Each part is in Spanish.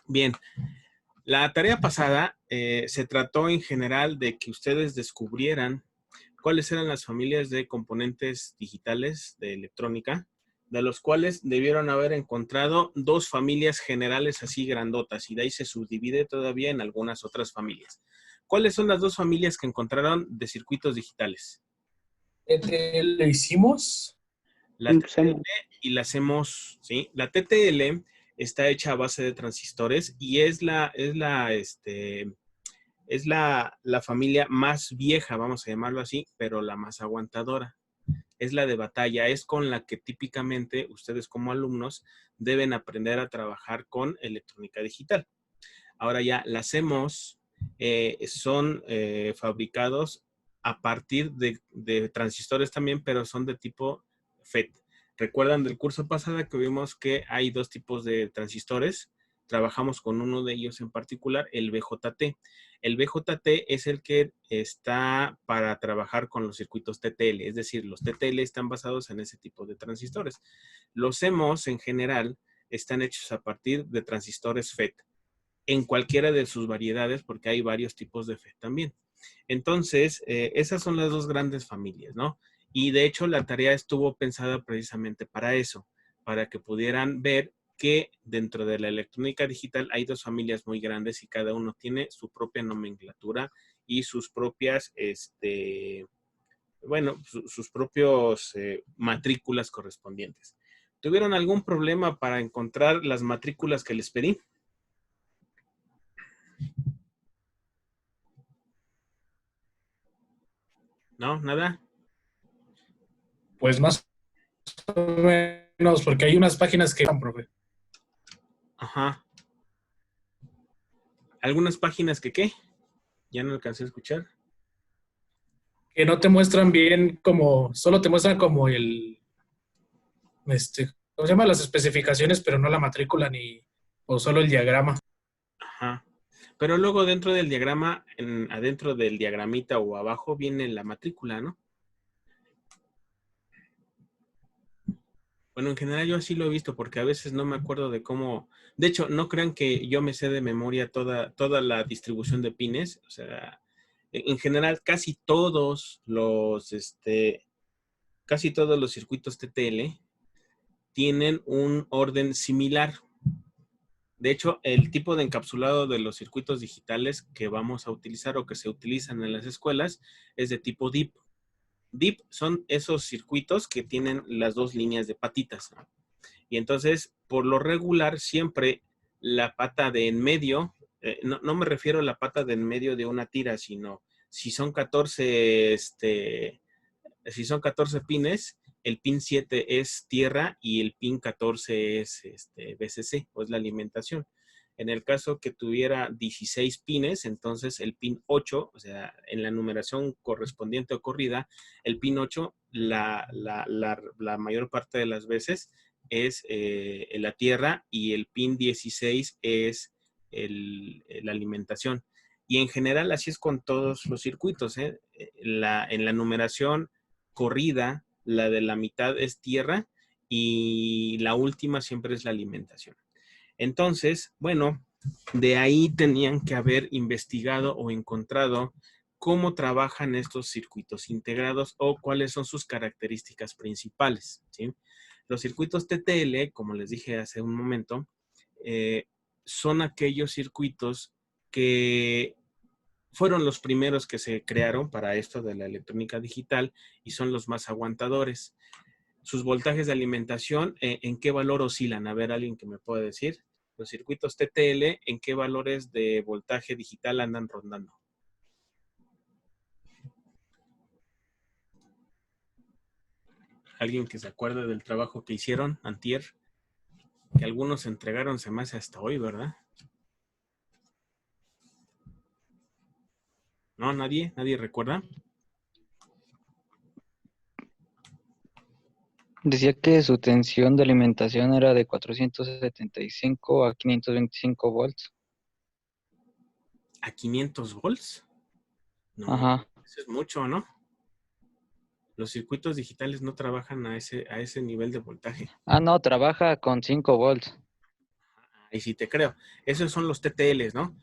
Bien, la tarea pasada se trató en general de que ustedes descubrieran cuáles eran las familias de componentes digitales de electrónica, de los cuales debieron haber encontrado dos familias generales así grandotas, y de ahí se subdivide todavía en algunas otras familias. ¿Cuáles son las dos familias que encontraron de circuitos digitales? ¿Lo hicimos? La TTL Empecemos. y la CMOS, ¿sí? La TTL está hecha a base de transistores y es la familia más vieja, vamos a llamarlo así, pero la más aguantadora. Es la de batalla, es con la que típicamente ustedes como alumnos deben aprender a trabajar con electrónica digital. Ahora ya, las CMOS son fabricados a partir de transistores también, pero son de tipo FET. ¿Recuerdan del curso pasado que vimos que hay dos tipos de transistores? Trabajamos con uno de ellos en particular, el BJT. El BJT es el que está para trabajar con los circuitos TTL, es decir, los TTL están basados en ese tipo de transistores. Los CMOS en general están hechos a partir de transistores FET en cualquiera de sus variedades, porque hay varios tipos de FET también. Entonces, esas son las dos grandes familias, ¿no? Y de hecho, la tarea estuvo pensada precisamente para eso, para que pudieran ver que dentro de la electrónica digital hay dos familias muy grandes y cada uno tiene su propia nomenclatura y sus propias, sus propios matrículas correspondientes. ¿Tuvieron algún problema para encontrar las matrículas que les pedí? ¿No? ¿Nada? Pues más o menos, porque hay unas páginas que... profe. Ajá. ¿Algunas páginas que qué? Ya no alcancé a escuchar. Que no te muestran bien como... Solo te muestran como el... ¿cómo se llama? Las especificaciones, pero no la matrícula ni... O solo el diagrama. Ajá. Pero luego dentro del diagrama, adentro del diagramita o abajo viene la matrícula, ¿no? Bueno, en general yo así lo he visto porque a veces no me acuerdo de cómo... De hecho, no crean que yo me sé de memoria toda la distribución de pines. O sea, en general casi todos los circuitos TTL tienen un orden similar. De hecho, el tipo de encapsulado de los circuitos digitales que vamos a utilizar o que se utilizan en las escuelas es de tipo DIP. DIP son esos circuitos que tienen las dos líneas de patitas, ¿no? Y entonces, por lo regular, siempre la pata de en medio, no me refiero a la pata de en medio de una tira, sino si son 14, si son 14 pines, el pin 7 es tierra y el pin 14 es BCC, o es la alimentación. En el caso que tuviera 16 pines, entonces el pin 8, o sea, en la numeración correspondiente o corrida, el pin 8, la mayor parte de las veces es la tierra y el pin 16 es la alimentación. Y en general así es con todos los circuitos, ¿eh? En la numeración corrida, la de la mitad es tierra y la última siempre es la alimentación. Entonces, bueno, de ahí tenían que haber investigado o encontrado cómo trabajan estos circuitos integrados o cuáles son sus características principales, ¿sí? Los circuitos TTL, como les dije hace un momento, son aquellos circuitos que fueron los primeros que se crearon para esto de la electrónica digital y son los más aguantadores. Sus voltajes de alimentación, ¿en qué valor oscilan? A ver, alguien que me pueda decir. Los circuitos TTL, ¿en qué valores de voltaje digital andan rondando? ¿Alguien que se acuerde del trabajo que hicieron antier? Que algunos entregaron, se me hace hasta hoy, ¿verdad? ¿No? ¿Nadie? ¿Nadie recuerda? Decía que su tensión de alimentación era de 475 a 525 volts. ¿A 500 volts? No, Ajá. eso es mucho, ¿no? Los circuitos digitales no trabajan a ese nivel de voltaje. Ah, no, trabaja con 5 volts. ahí sí te creo. Esos son los TTLs, ¿no?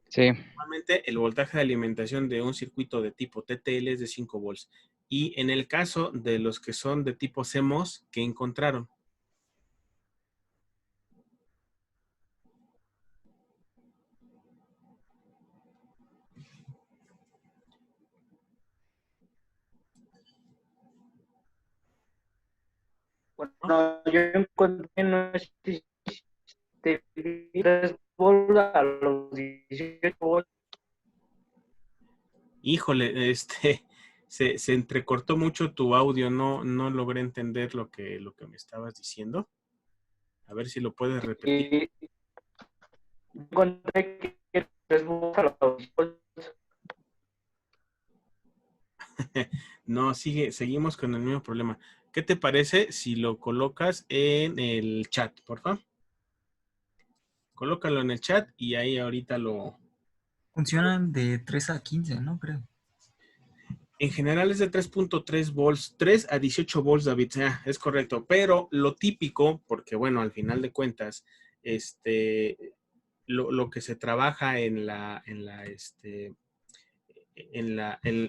Sí. Normalmente el voltaje de alimentación de un circuito de tipo TTL es de 5 volts. Y en el caso de los que son de tipo CMOS, ¿qué encontraron? Bueno, yo encontré no existe 3 volts a los 18 volts. Híjole, se entrecortó mucho tu audio, no logré entender lo que me estabas diciendo. A ver si lo puedes repetir. Y encontré que 3 volts a los 18 volts. No, seguimos con el mismo problema. ¿Qué te parece si lo colocas en el chat, por favor? Colócalo en el chat y ahí ahorita lo... Funcionan de 3 a 15, ¿no? Creo. En general es de 3.3 volts, 3 a 18 volts, David. Es correcto. Pero lo típico, porque bueno, al final de cuentas, lo que se trabaja en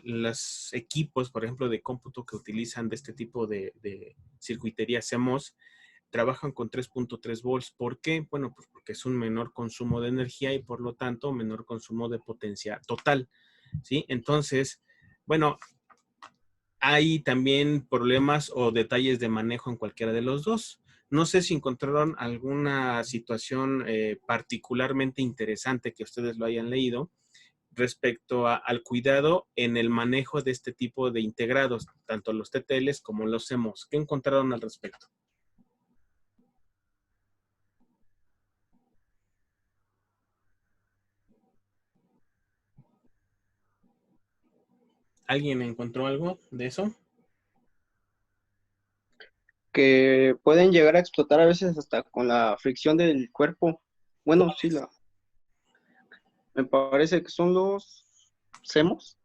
los equipos, por ejemplo, de cómputo que utilizan de este tipo de circuitería CMOS, trabajan con 3.3 volts. ¿Por qué? Bueno, pues porque es un menor consumo de energía y por lo tanto menor consumo de potencia total, ¿sí? Entonces, bueno, hay también problemas o detalles de manejo en cualquiera de los dos. No sé si encontraron alguna situación particularmente interesante que ustedes lo hayan leído respecto al cuidado en el manejo de este tipo de integrados, tanto los TTLs como los CMOS. ¿Qué encontraron al respecto? ¿Alguien encontró algo de eso? Que pueden llegar a explotar a veces hasta con la fricción del cuerpo. Bueno, sí, me parece que son los semos.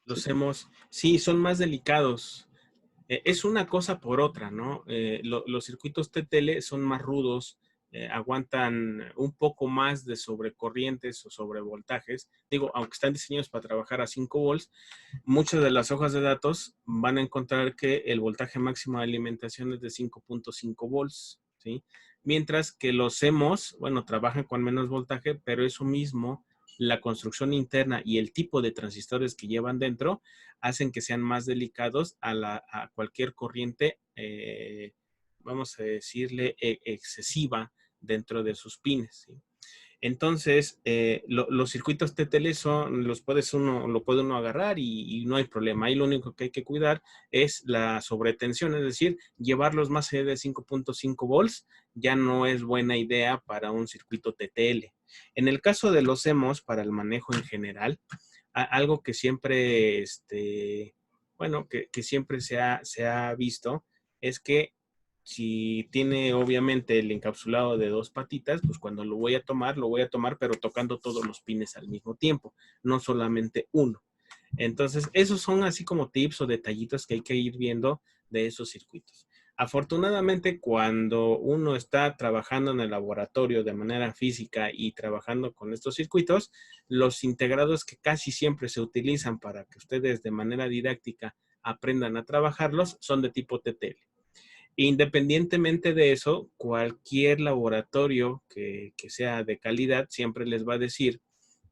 Los Sí. CMOS, sí, son más delicados. Es una cosa por otra, ¿no? Los circuitos TTL son más rudos, aguantan un poco más de sobrecorrientes o sobrevoltajes. Digo, aunque están diseñados para trabajar a 5 volts, muchas de las hojas de datos van a encontrar que el voltaje máximo de alimentación es de 5.5 volts, ¿sí? Mientras que los CMOS, bueno, trabajan con menos voltaje, pero eso mismo, la construcción interna y el tipo de transistores que llevan dentro, hacen que sean más delicados a cualquier corriente, vamos a decirle, excesiva dentro de sus pines, ¿sí? Entonces, los circuitos TTL lo puede uno agarrar y no hay problema. Ahí lo único que hay que cuidar es la sobretensión, es decir, llevarlos más allá de 5.5 volts ya no es buena idea para un circuito TTL. En el caso de los CMOS, para el manejo en general, algo que siempre, bueno, que siempre se ha visto es que si tiene obviamente el encapsulado de 2 patitas, pues cuando lo voy a tomar, pero tocando todos los pines al mismo tiempo, no solamente uno. Entonces, esos son así como tips o detallitos que hay que ir viendo de esos circuitos. Afortunadamente, cuando uno está trabajando en el laboratorio de manera física y trabajando con estos circuitos, los integrados que casi siempre se utilizan para que ustedes de manera didáctica aprendan a trabajarlos son de tipo TTL. Independientemente de eso, cualquier laboratorio que sea de calidad siempre les va a decir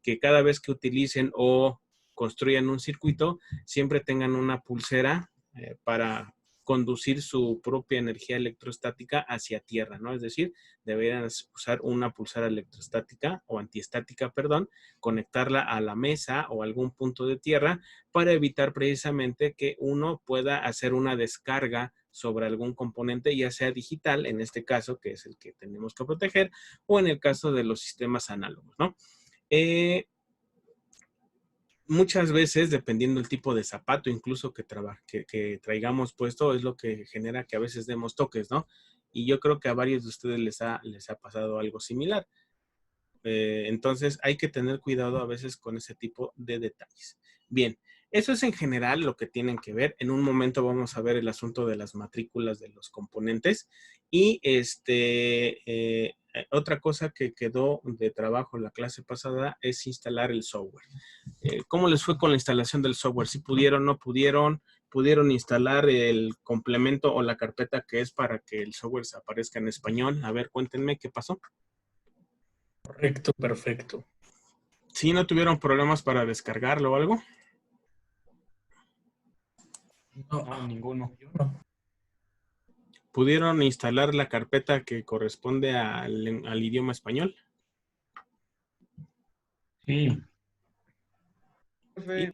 que cada vez que utilicen o construyan un circuito, siempre tengan una pulsera para conducir su propia energía electrostática hacia tierra, ¿no? Es decir, deberían usar una pulsera electrostática o antiestática, perdón, conectarla a la mesa o algún punto de tierra para evitar precisamente que uno pueda hacer una descarga sobre algún componente, ya sea digital, en este caso, que es el que tenemos que proteger, o en el caso de los sistemas análogos, ¿no? Muchas veces, dependiendo del tipo de zapato, incluso que traigamos puesto, es lo que genera que a veces demos toques, ¿no? Y yo creo que a varios de ustedes les ha pasado algo similar. Entonces, hay que tener cuidado a veces con ese tipo de detalles. Bien, eso es en general lo que tienen que ver. En un momento vamos a ver el asunto de las matrículas de los componentes y otra cosa que quedó de trabajo en la clase pasada es instalar el software. ¿Cómo les fue con la instalación del software? ¿Si pudieron, no pudieron? ¿Pudieron instalar el complemento o la carpeta que es para que el software se aparezca en español? A ver, cuéntenme qué pasó. Correcto, perfecto. ¿Sí no tuvieron problemas para descargarlo o algo? No, No, ninguno. yo no. ¿Pudieron instalar la carpeta que corresponde al idioma español? Sí. Sí.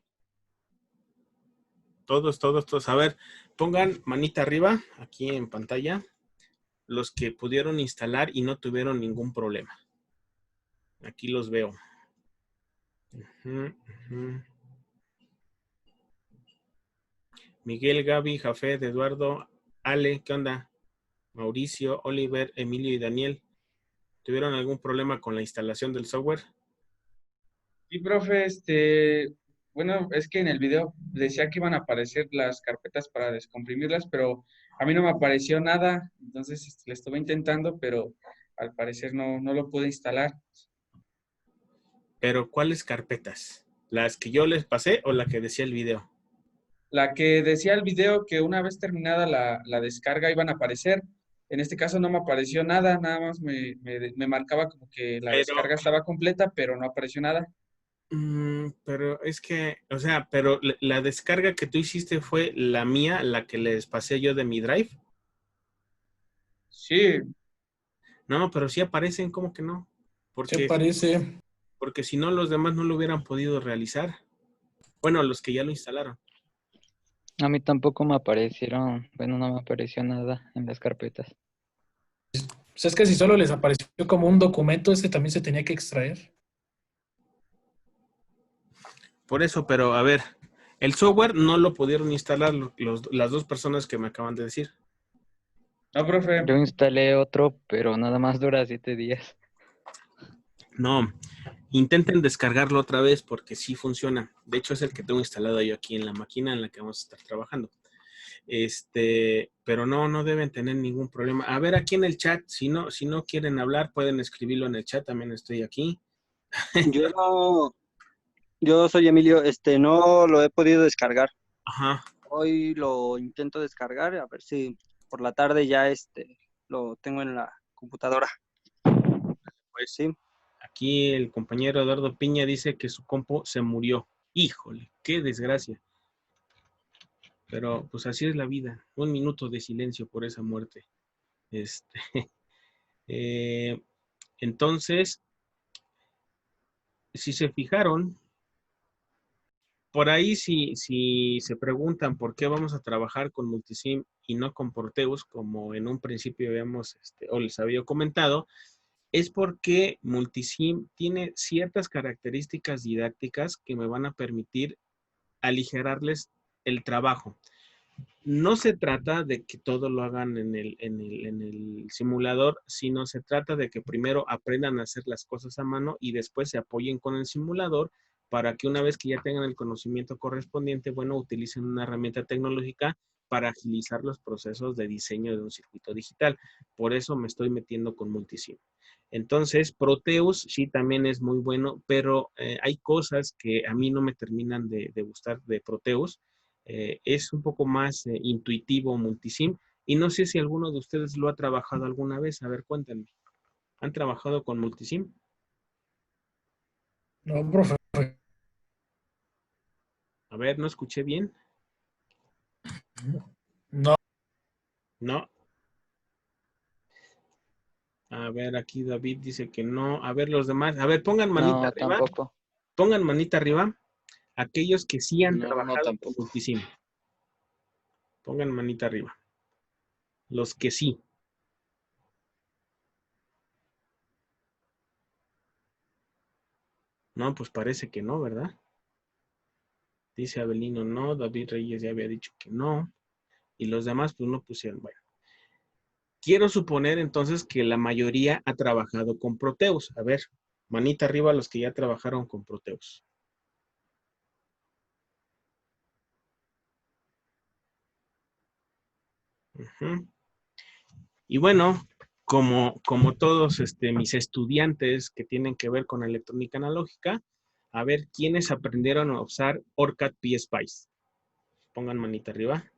Todos. A ver, pongan manita arriba, aquí en pantalla, los que pudieron instalar y no tuvieron ningún problema. Aquí los veo. Miguel, Gaby, Jafet, Eduardo, Ale, ¿qué onda? Mauricio, Oliver, Emilio y Daniel. ¿Tuvieron algún problema con la instalación del software? Sí, profe, bueno, es que en el video decía que iban a aparecer las carpetas para descomprimirlas, pero a mí no me apareció nada, entonces le estuve intentando, pero al parecer no lo pude instalar. Pero, ¿cuáles carpetas? ¿Las que yo les pasé o la que decía el video? La que decía el video que una vez terminada la descarga iban a aparecer, en este caso no me apareció nada, nada más me marcaba como que la Pero, descarga estaba completa, pero no apareció nada. pero es que, o sea, pero la descarga que tú hiciste fue la mía, la que les pasé yo de mi drive. Sí, No, pero sí aparecen, ¿cómo que no? ¿Qué Porque, parece? porque si no, los demás no lo hubieran podido realizar. Bueno, los que ya lo instalaron. A mí tampoco me aparecieron, bueno, no me apareció nada en las carpetas. Pues es que si solo les apareció como un documento, ese también se tenía que extraer. Por eso, pero a ver, el software no lo pudieron instalar las dos personas que me acaban de decir. no, profe. Yo instalé otro, pero nada más dura 7 días. No, intenten descargarlo otra vez porque sí funciona. De hecho, es el que tengo instalado yo aquí en la máquina en la que vamos a estar trabajando. Pero no deben tener ningún problema. A ver, aquí en el chat, si no quieren hablar, pueden escribirlo en el chat, también estoy aquí. Yo soy Emilio, no lo he podido descargar. Ajá. Hoy lo intento descargar, a ver si por la tarde ya lo tengo en la computadora. Pues Sí, aquí el compañero Eduardo Piña dice que su compu se murió. Híjole, qué desgracia. Pero pues así es la vida. 1 minuto de silencio por esa muerte. Eh, entonces, si se fijaron, por ahí si se preguntan por qué vamos a trabajar con Multisim y no con Proteus, como en un principio habíamos, o les había comentado, es porque Multisim tiene ciertas características didácticas que me van a permitir aligerarles el trabajo. No se trata de que todo lo hagan en el simulador, sino se trata de que primero aprendan a hacer las cosas a mano y después se apoyen con el simulador para que una vez que ya tengan el conocimiento correspondiente, bueno, utilicen una herramienta tecnológica para agilizar los procesos de diseño de un circuito digital. Por eso me estoy metiendo con Multisim. Entonces, Proteus sí también es muy bueno, pero hay cosas que a mí no me terminan de gustar de Proteus. Es un poco más intuitivo Multisim y no sé si alguno de ustedes lo ha trabajado alguna vez. A ver, cuéntenme. ¿Han trabajado con Multisim? No, profe. A ver, ¿no escuché bien? No, No. A ver, aquí David dice que no. A ver, los demás. A ver, pongan manita No, arriba. tampoco. Pongan manita arriba aquellos que sí han No, trabajado con tampoco. Multisim. Pongan manita arriba. Los que sí. No, pues parece que no, ¿verdad? Dice Abelino no. David Reyes ya había dicho que no. Y los demás, pues no pusieron. Bueno. Quiero suponer entonces que la mayoría ha trabajado con Proteus. A ver, manita arriba los que ya trabajaron con Proteus. Y bueno, como todos mis estudiantes que tienen que ver con electrónica analógica, a ver quiénes aprendieron a usar ORCAD PSpice. Pongan manita arriba.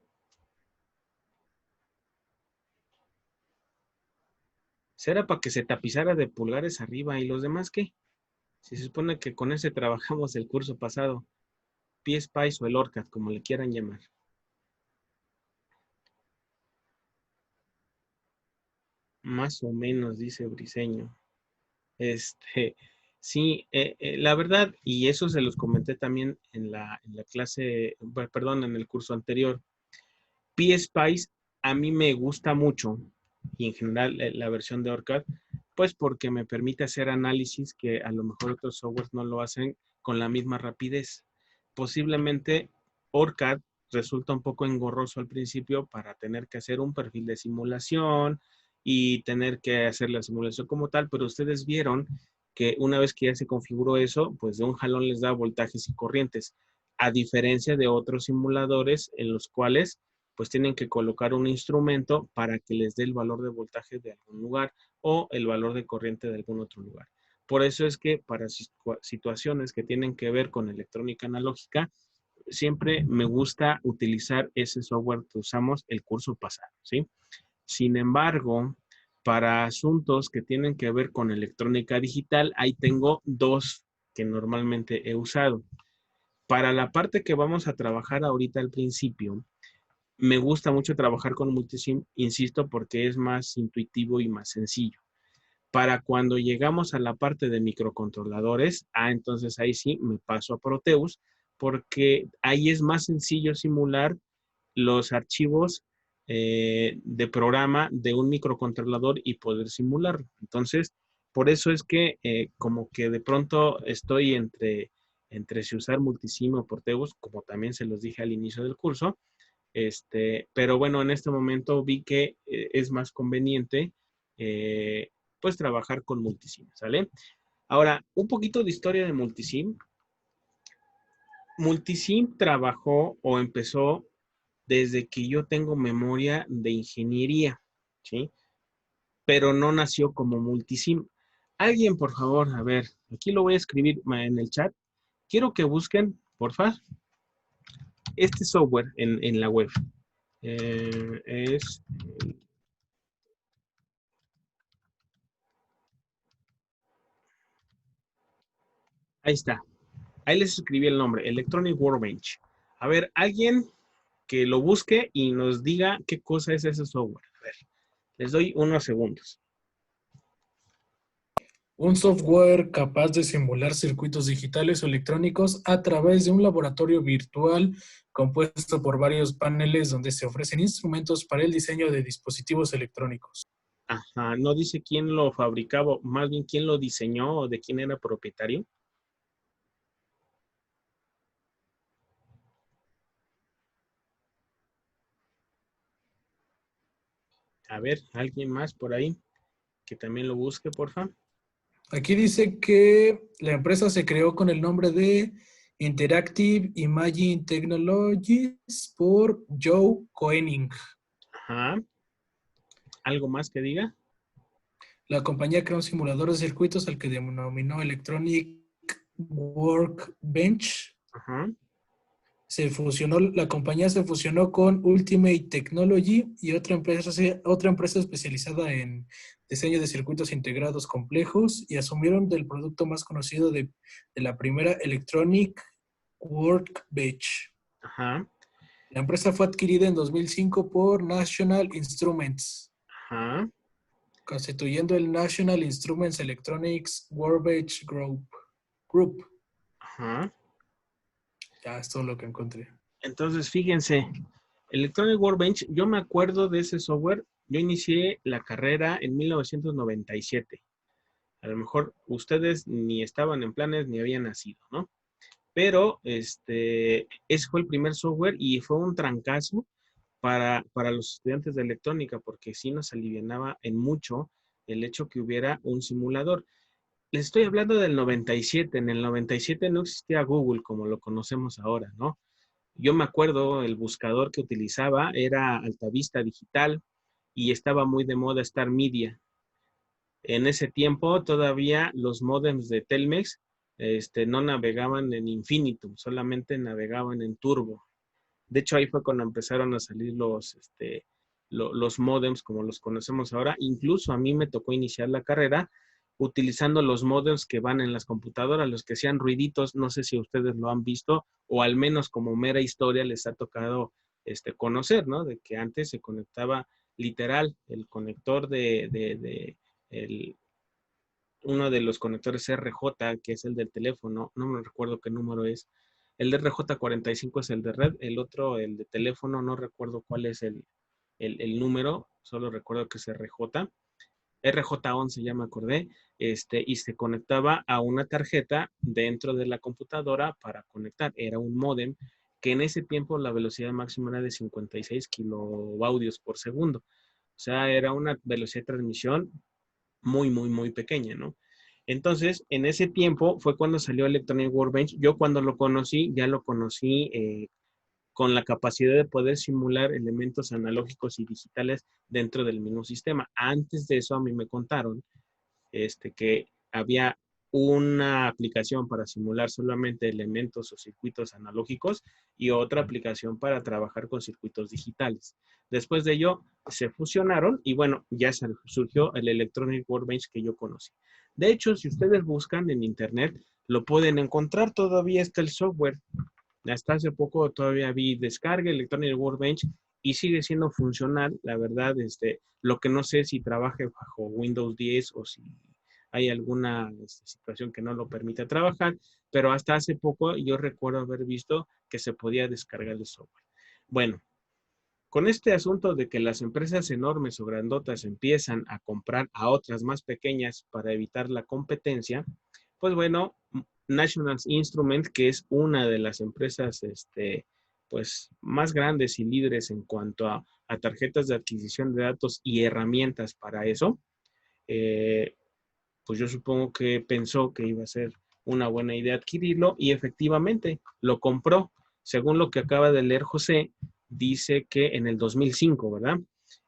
Será para que se tapizara de pulgares arriba. ¿Y los demás qué? Si se supone que con ese trabajamos el curso pasado. PSpice o el ORCAD, como le quieran llamar. Más o menos, dice Briseño. Sí, la verdad, y eso se los comenté también en la clase, perdón, en el curso anterior. PSpice a mí me gusta mucho, y en general la versión de ORCAD, pues porque me permite hacer análisis que a lo mejor otros softwares no lo hacen con la misma rapidez. Posiblemente ORCAD resulta un poco engorroso al principio para tener que hacer un perfil de simulación y tener que hacer la simulación como tal, pero ustedes vieron que una vez que ya se configuró eso, pues de un jalón les da voltajes y corrientes, a diferencia de otros simuladores en los cuales pues tienen que colocar un instrumento para que les dé el valor de voltaje de algún lugar o el valor de corriente de algún otro lugar. Por eso es que para situaciones que tienen que ver con electrónica analógica, siempre me gusta utilizar ese software que usamos el curso pasado, ¿sí? Sin embargo, para asuntos que tienen que ver con electrónica digital, ahí tengo dos que normalmente he usado. Para la parte que vamos a trabajar ahorita al principio, me gusta mucho trabajar con Multisim, insisto, porque es más intuitivo y más sencillo. Para cuando llegamos a la parte de microcontroladores, entonces ahí sí me paso a Proteus, porque ahí es más sencillo simular los archivos de programa de un microcontrolador y poder simularlo. Entonces, por eso es que como que de pronto estoy entre si usar Multisim o Proteus, como también se los dije al inicio del curso. Pero bueno, en este momento vi que es más conveniente pues trabajar con Multisim, ¿sale? Ahora, un poquito de historia de Multisim. Multisim trabajó o empezó desde que yo tengo memoria de ingeniería, ¿sí? Pero no nació como Multisim. Alguien, por favor, a ver, aquí lo voy a escribir en el chat. Quiero que busquen, por favor, este software en la web. Ahí está. Ahí les escribí el nombre, Electronic Workbench. A ver, alguien que lo busque y nos diga qué cosa es ese software. A ver, les doy unos segundos. Un software capaz de simular circuitos digitales o electrónicos a través de un laboratorio virtual compuesto por varios paneles donde se ofrecen instrumentos para el diseño de dispositivos electrónicos. Ajá, no dice quién lo fabricaba, más bien quién lo diseñó o de quién era propietario. A ver, alguien más por ahí que también lo busque, por favor. Aquí dice que la empresa se creó con el nombre de Interactive Imaging Technologies por Joe Koenig. Ajá. ¿Algo más que diga? La compañía creó un simulador de circuitos al que denominó Electronic Workbench. Ajá. La compañía se fusionó con Ultimate Technology y otra empresa especializada en diseño de circuitos integrados complejos y asumieron del producto más conocido de la primera Electronic Workbench. Ajá. La empresa fue adquirida en 2005 por National Instruments. Ajá. Constituyendo el National Instruments Electronics Workbench Group. Ajá. Ya es todo lo que encontré. Entonces, fíjense, Electronic Workbench, yo me acuerdo de ese software. Yo inicié la carrera en 1997. A lo mejor ustedes ni estaban en planes ni habían nacido, ¿no? Pero ese fue el primer software y fue un trancazo para los estudiantes de electrónica porque sí nos alivianaba en mucho el hecho que hubiera un simulador. Les estoy hablando del 97. En el 97 no existía Google como lo conocemos ahora, ¿no? Yo me acuerdo, el buscador que utilizaba era Altavista Digital y estaba muy de moda Star Media. En ese tiempo todavía los módems de Telmex no navegaban en infinitum, solamente navegaban en turbo. De hecho, ahí fue cuando empezaron a salir los módems como los conocemos ahora. Incluso a mí me tocó iniciar la carrera utilizando los módems que van en las computadoras, los que hacían ruiditos. No sé si ustedes lo han visto o al menos como mera historia les ha tocado conocer, ¿no? De que antes se conectaba literal el conector uno de los conectores RJ, que es el del teléfono, no me recuerdo qué número es. El de RJ45 es el de red, el otro, el de teléfono, no recuerdo cuál es el número, solo recuerdo que es RJ. RJ11 ya me acordé, y se conectaba a una tarjeta dentro de la computadora para conectar. Era un módem que en ese tiempo la velocidad máxima era de 56 kilobaudios por segundo. O sea, era una velocidad de transmisión muy, muy, muy pequeña, ¿no? Entonces, en ese tiempo fue cuando salió Electronic Workbench. Yo cuando lo conocí, ya lo conocí con la capacidad de poder simular elementos analógicos y digitales dentro del mismo sistema. Antes de eso, a mí me contaron que había una aplicación para simular solamente elementos o circuitos analógicos y otra aplicación para trabajar con circuitos digitales. Después de ello, se fusionaron y bueno, ya surgió el Electronic Workbench que yo conocí. De hecho, si ustedes buscan en internet, lo pueden encontrar, todavía está el software. Hasta hace poco todavía vi descarga Electronic Workbench y sigue siendo funcional. La verdad, lo que no sé si trabaje bajo Windows 10 o si hay alguna situación que no lo permita trabajar, pero hasta hace poco yo recuerdo haber visto que se podía descargar el software. Bueno, con este asunto de que las empresas enormes o grandotas empiezan a comprar a otras más pequeñas para evitar la competencia, pues bueno, National Instruments, que es una de las empresas pues, más grandes y líderes en cuanto a tarjetas de adquisición de datos y herramientas para eso, pues yo supongo que pensó que iba a ser una buena idea adquirirlo y efectivamente lo compró. Según lo que acaba de leer José, dice que en el 2005, ¿verdad?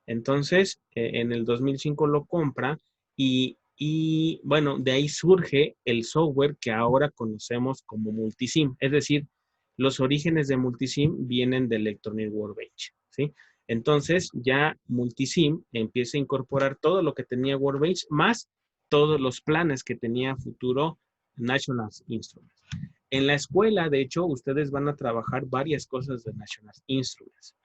Entonces, en el 2005 lo compra y bueno, de ahí surge el software que ahora conocemos como Multisim. Es decir, los orígenes de Multisim vienen de Electronic Workbench, ¿sí? Entonces, ya Multisim empieza a incorporar todo lo que tenía Workbench más todos los planes que tenía futuro National Instruments. En la escuela, de hecho, ustedes van a trabajar varias cosas de National Instruments.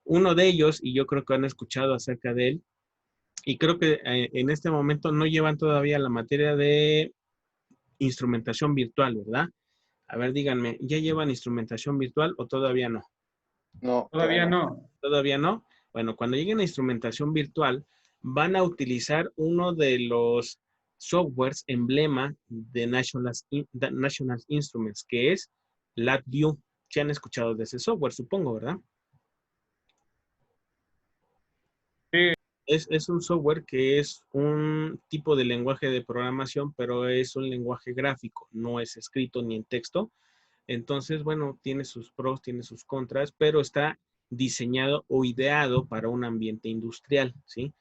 Uno de ellos, y yo creo que han escuchado acerca de él, y creo que en este momento no llevan todavía la materia de instrumentación virtual, ¿verdad? A ver, díganme, ¿ya llevan instrumentación virtual o todavía no? No, Todavía no. ¿Todavía no? Bueno, cuando lleguen a instrumentación virtual, van a utilizar uno de los softwares emblema de National Instruments, que es LabVIEW. ¿Se han escuchado de ese software, supongo, verdad? Sí. Es un software que es un tipo de lenguaje de programación, pero es un lenguaje gráfico, no es escrito ni en texto. Entonces, bueno, tiene sus pros, tiene sus contras, pero está diseñado o ideado para un ambiente industrial, ¿sí?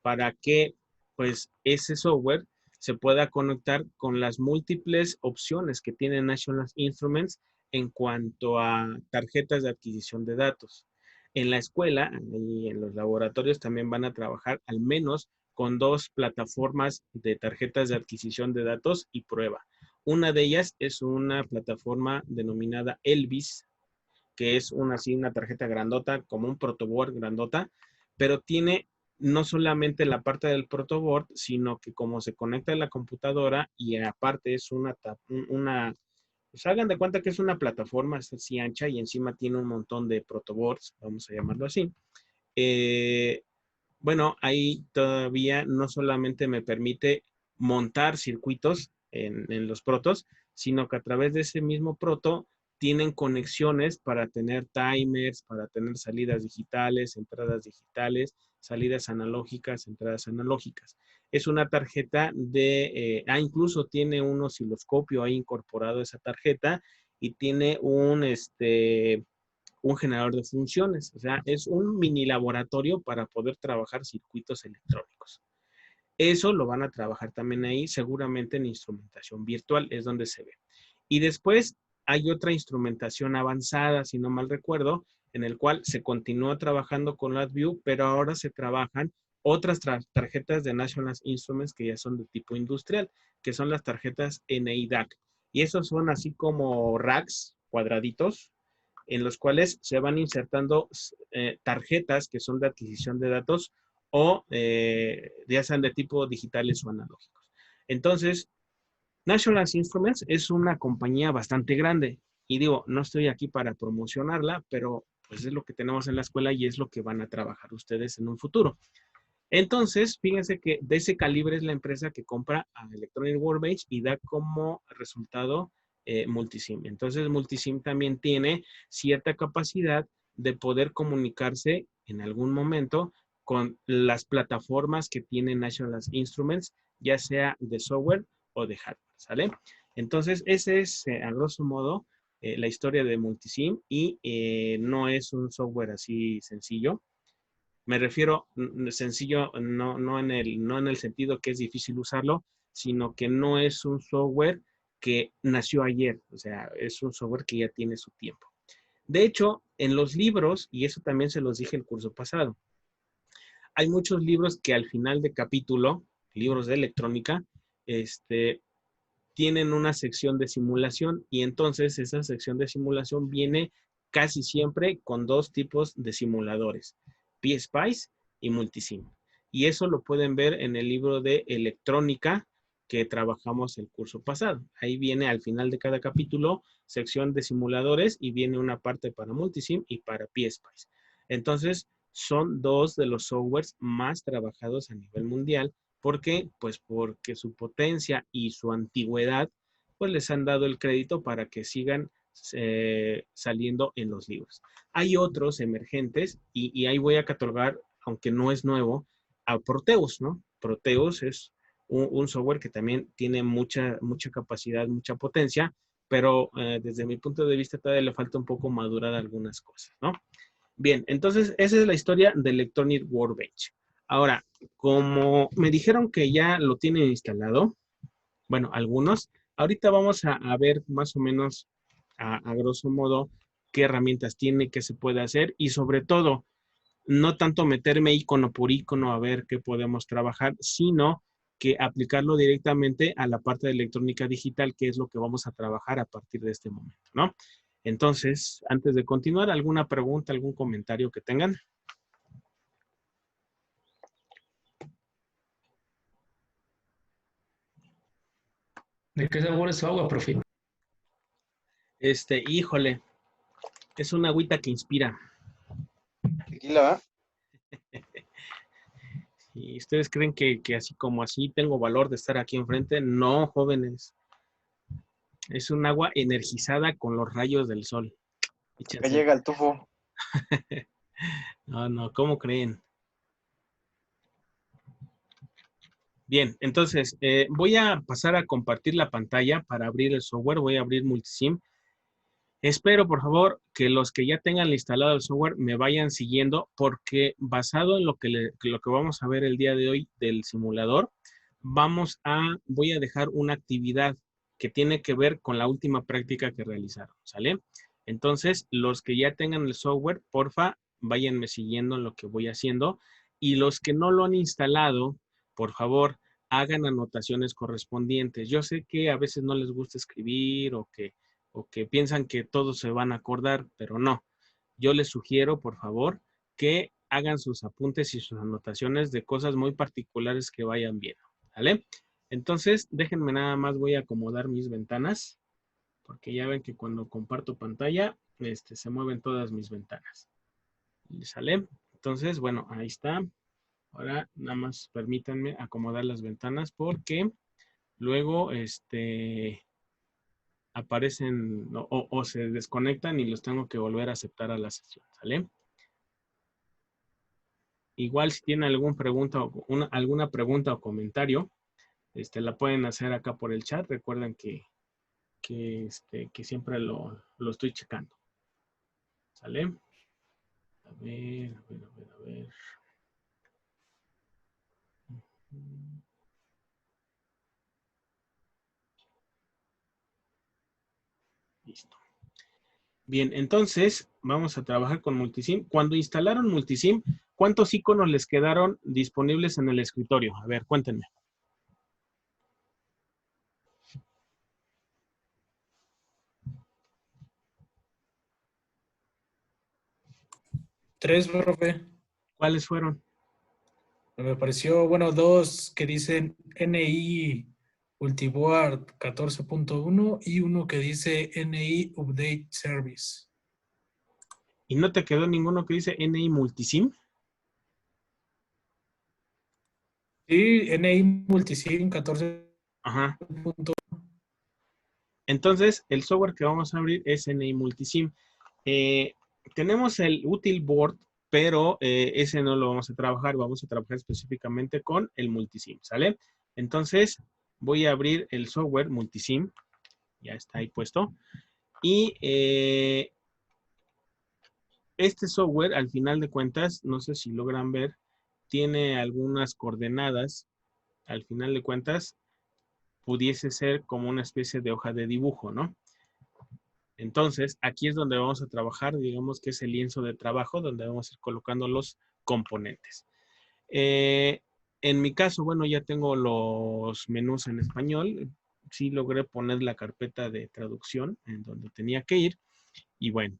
Para que, pues, ese software se pueda conectar con las múltiples opciones que tiene National Instruments en cuanto a tarjetas de adquisición de datos. En la escuela y en los laboratorios también van a trabajar al menos con 2 plataformas de tarjetas de adquisición de datos y prueba. Una de ellas es una plataforma denominada Elvis, que es una tarjeta grandota, como un protoboard grandota, pero tiene no solamente la parte del protoboard, sino que como se conecta a la computadora y aparte es pues hagan de cuenta que es una plataforma así ancha y encima tiene un montón de protoboards, vamos a llamarlo así. Bueno, ahí todavía no solamente me permite montar circuitos en los protos, sino que a través de ese mismo proto tienen conexiones para tener timers, para tener salidas digitales, entradas digitales, salidas analógicas, entradas analógicas. Es una tarjeta incluso tiene un osciloscopio ahí incorporado a esa tarjeta y tiene un generador de funciones. O sea, es un mini laboratorio para poder trabajar circuitos electrónicos. Eso lo van a trabajar también ahí, seguramente en instrumentación virtual, es donde se ve. Y después hay otra instrumentación avanzada, si no mal recuerdo, en el cual se continúa trabajando con LabVIEW, pero ahora se trabajan otras tarjetas de National Instruments que ya son de tipo industrial, que son las tarjetas NIDAC. Y esos son así como racks cuadraditos, en los cuales se van insertando tarjetas que son de adquisición de datos o ya sean de tipo digitales o analógicos. Entonces, National Instruments es una compañía bastante grande y digo, no estoy aquí para promocionarla, pero pues es lo que tenemos en la escuela y es lo que van a trabajar ustedes en un futuro. Entonces, fíjense que de ese calibre es la empresa que compra a Electronic Workbench y da como resultado Multisim. Entonces, Multisim también tiene cierta capacidad de poder comunicarse en algún momento con las plataformas que tiene National Instruments, ya sea de software o de hardware, ¿sale? Entonces, ese es, a grosso modo, la historia de Multisim y no es un software así sencillo. Me refiero sencillo, no en el sentido que es difícil usarlo, sino que no es un software que nació ayer, o sea, es un software que ya tiene su tiempo. De hecho, en los libros, y eso también se los dije el curso pasado, hay muchos libros que al final de capítulo, libros de electrónica, tienen una sección de simulación y entonces esa sección de simulación viene casi siempre con dos tipos de simuladores, PSpice y Multisim. Y eso lo pueden ver en el libro de electrónica que trabajamos el curso pasado. Ahí viene al final de cada capítulo sección de simuladores y viene una parte para Multisim y para PSpice. Entonces, son dos de los softwares más trabajados a nivel mundial. ¿Por qué? Pues porque su potencia y su antigüedad, pues les han dado el crédito para que sigan saliendo en los libros. Hay otros emergentes y ahí voy a catalogar, aunque no es nuevo, a Proteus, ¿no? Proteus es un software que también tiene mucha capacidad, mucha potencia, pero desde mi punto de vista todavía le falta un poco madurar algunas cosas, ¿no? Bien, entonces esa es la historia de Electronic Workbench. Ahora, como me dijeron que ya lo tienen instalado, bueno, algunos, ahorita vamos a ver más o menos a grosso modo qué herramientas tiene, qué se puede hacer y sobre todo, no tanto meterme icono por icono a ver qué podemos trabajar, sino que aplicarlo directamente a la parte de electrónica digital, que es lo que vamos a trabajar a partir de este momento, ¿no? Entonces, antes de continuar, ¿alguna pregunta, algún comentario que tengan? ¿De qué sabor es su agua, profe? Híjole, es una agüita que inspira. Tequila, ¿Y ustedes creen que así como así tengo valor de estar aquí enfrente? No, jóvenes. Es un agua energizada con los rayos del sol. que Échense. llega el tufo. No, ¿cómo creen? Bien, entonces voy a pasar a compartir la pantalla para abrir el software. Voy a abrir Multisim. Espero, por favor, que los que ya tengan instalado el software me vayan siguiendo porque basado en lo que vamos a ver el día de hoy del simulador, voy a dejar una actividad que tiene que ver con la última práctica que realizaron, ¿sale? Entonces, los que ya tengan el software, porfa, váyanme siguiendo en lo que voy haciendo y los que no lo han instalado, por favor, hagan anotaciones correspondientes. Yo sé que a veces no les gusta escribir o que piensan que todos se van a acordar, pero no. Yo les sugiero, por favor, que hagan sus apuntes y sus anotaciones de cosas muy particulares que vayan viendo, ¿vale? Entonces, déjenme nada más, voy a acomodar mis ventanas, porque ya ven que cuando comparto pantalla, se mueven todas mis ventanas. ¿Sale? Entonces, bueno, ahí está. Ahora, nada más permítanme acomodar las ventanas porque luego, aparecen o se desconectan y los tengo que volver a aceptar a la sesión, ¿sale? Igual si tienen alguna pregunta o comentario, la pueden hacer acá por el chat. Recuerden que siempre lo estoy checando. ¿Sale? A ver. Listo. Bien, entonces vamos a trabajar con Multisim. Cuando instalaron Multisim, ¿cuántos iconos les quedaron disponibles en el escritorio? A ver, cuéntenme. 3, profe. ¿Cuáles fueron? Me pareció, bueno, 2 que dicen NI Ultiboard 14.1 y uno que dice NI Update Service. ¿Y no te quedó ninguno que dice NI Multisim? Sí, NI Multisim 14.1. Ajá. Entonces, el software que vamos a abrir es NI Multisim. Tenemos el Util Board, pero ese no lo vamos a trabajar. Vamos a trabajar específicamente con el Multisim, ¿sale? Entonces, voy a abrir el software Multisim. Ya está ahí puesto. Y este software, al final de cuentas, no sé si logran ver, tiene algunas coordenadas. Al final de cuentas, pudiese ser como una especie de hoja de dibujo, ¿no? Entonces, aquí es donde vamos a trabajar, digamos que es el lienzo de trabajo, donde vamos a ir colocando los componentes. En mi caso, bueno, ya tengo los menús en español. Sí logré poner la carpeta de traducción en donde tenía que ir. Y bueno,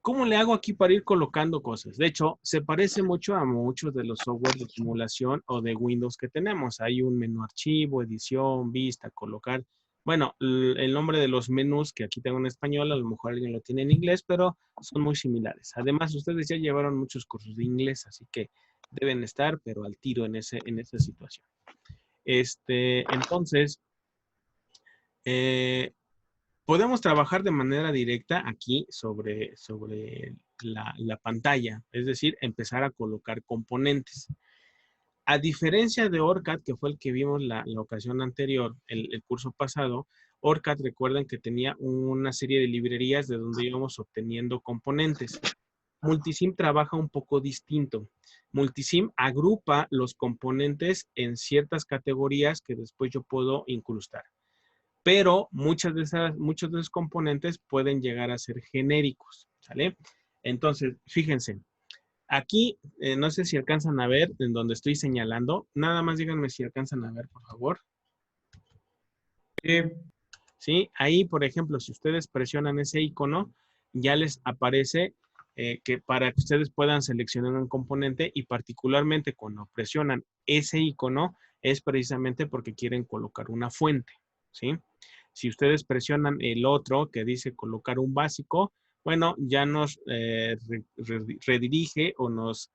¿cómo le hago aquí para ir colocando cosas? De hecho, se parece mucho a muchos de los software de simulación o de Windows que tenemos. Hay un menú archivo, edición, vista, colocar. Bueno, el nombre de los menús que aquí tengo en español, a lo mejor alguien lo tiene en inglés, pero son muy similares. Además, ustedes ya llevaron muchos cursos de inglés, así que deben estar, pero al tiro en esa situación. Entonces, podemos trabajar de manera directa aquí sobre la pantalla, es decir, empezar a colocar componentes. A diferencia de OrCAD, que fue el que vimos la ocasión anterior, el curso pasado, OrCAD, recuerden que tenía una serie de librerías de donde íbamos obteniendo componentes. Multisim trabaja un poco distinto. Multisim agrupa los componentes en ciertas categorías que después yo puedo incrustar. Pero muchos de esos componentes pueden llegar a ser genéricos, ¿sale? Entonces, fíjense, aquí, no sé si alcanzan a ver en donde estoy señalando. Nada más díganme si alcanzan a ver, por favor. Sí, ahí, por ejemplo, si ustedes presionan ese icono, ya les aparece que para que ustedes puedan seleccionar un componente y particularmente cuando presionan ese icono es precisamente porque quieren colocar una fuente, ¿sí? Si ustedes presionan el otro que dice colocar un básico, bueno, ya nos redirige o nos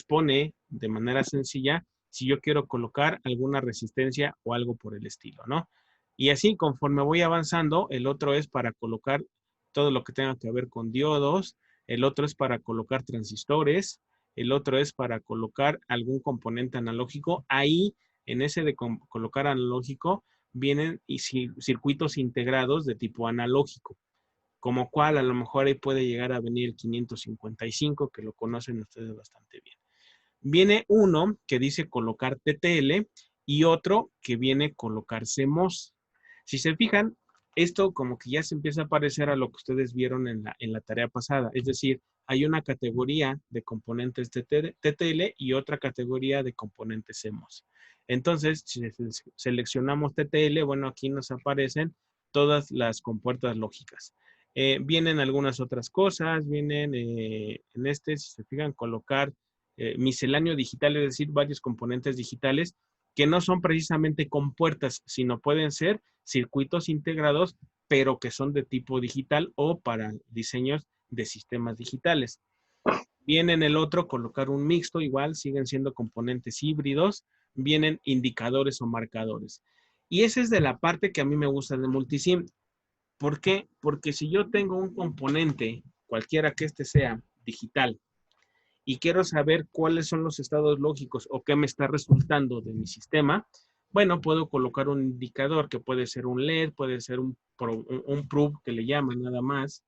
pone de manera sencilla si yo quiero colocar alguna resistencia o algo por el estilo, ¿no? Y así, conforme voy avanzando, el otro es para colocar todo lo que tenga que ver con diodos, el otro es para colocar transistores, el otro es para colocar algún componente analógico. Ahí, en ese de colocar analógico, vienen circuitos integrados de tipo analógico, como cual a lo mejor ahí puede llegar a venir el 555, que lo conocen ustedes bastante bien. Viene uno que dice colocar TTL y otro que viene colocar CMOS. Si se fijan, esto como que ya se empieza a parecer a lo que ustedes vieron en la tarea pasada. Es decir, hay una categoría de componentes TTL y otra categoría de componentes CMOS. Entonces, si seleccionamos TTL, bueno, aquí nos aparecen todas las compuertas lógicas. Vienen algunas otras cosas, vienen en si se fijan, colocar misceláneo digital, es decir, varios componentes digitales que no son precisamente compuertas, sino pueden ser circuitos integrados, pero que son de tipo digital o para diseños de sistemas digitales. Viene en el otro colocar un mixto, igual siguen siendo componentes híbridos, vienen indicadores o marcadores. Y esa es de la parte que a mí me gusta de Multisim. ¿Por qué? Porque si yo tengo un componente, cualquiera que este sea, digital, y quiero saber cuáles son los estados lógicos o qué me está resultando de mi sistema, bueno, puedo colocar un indicador que puede ser un LED, puede ser un proof que le llaman nada más.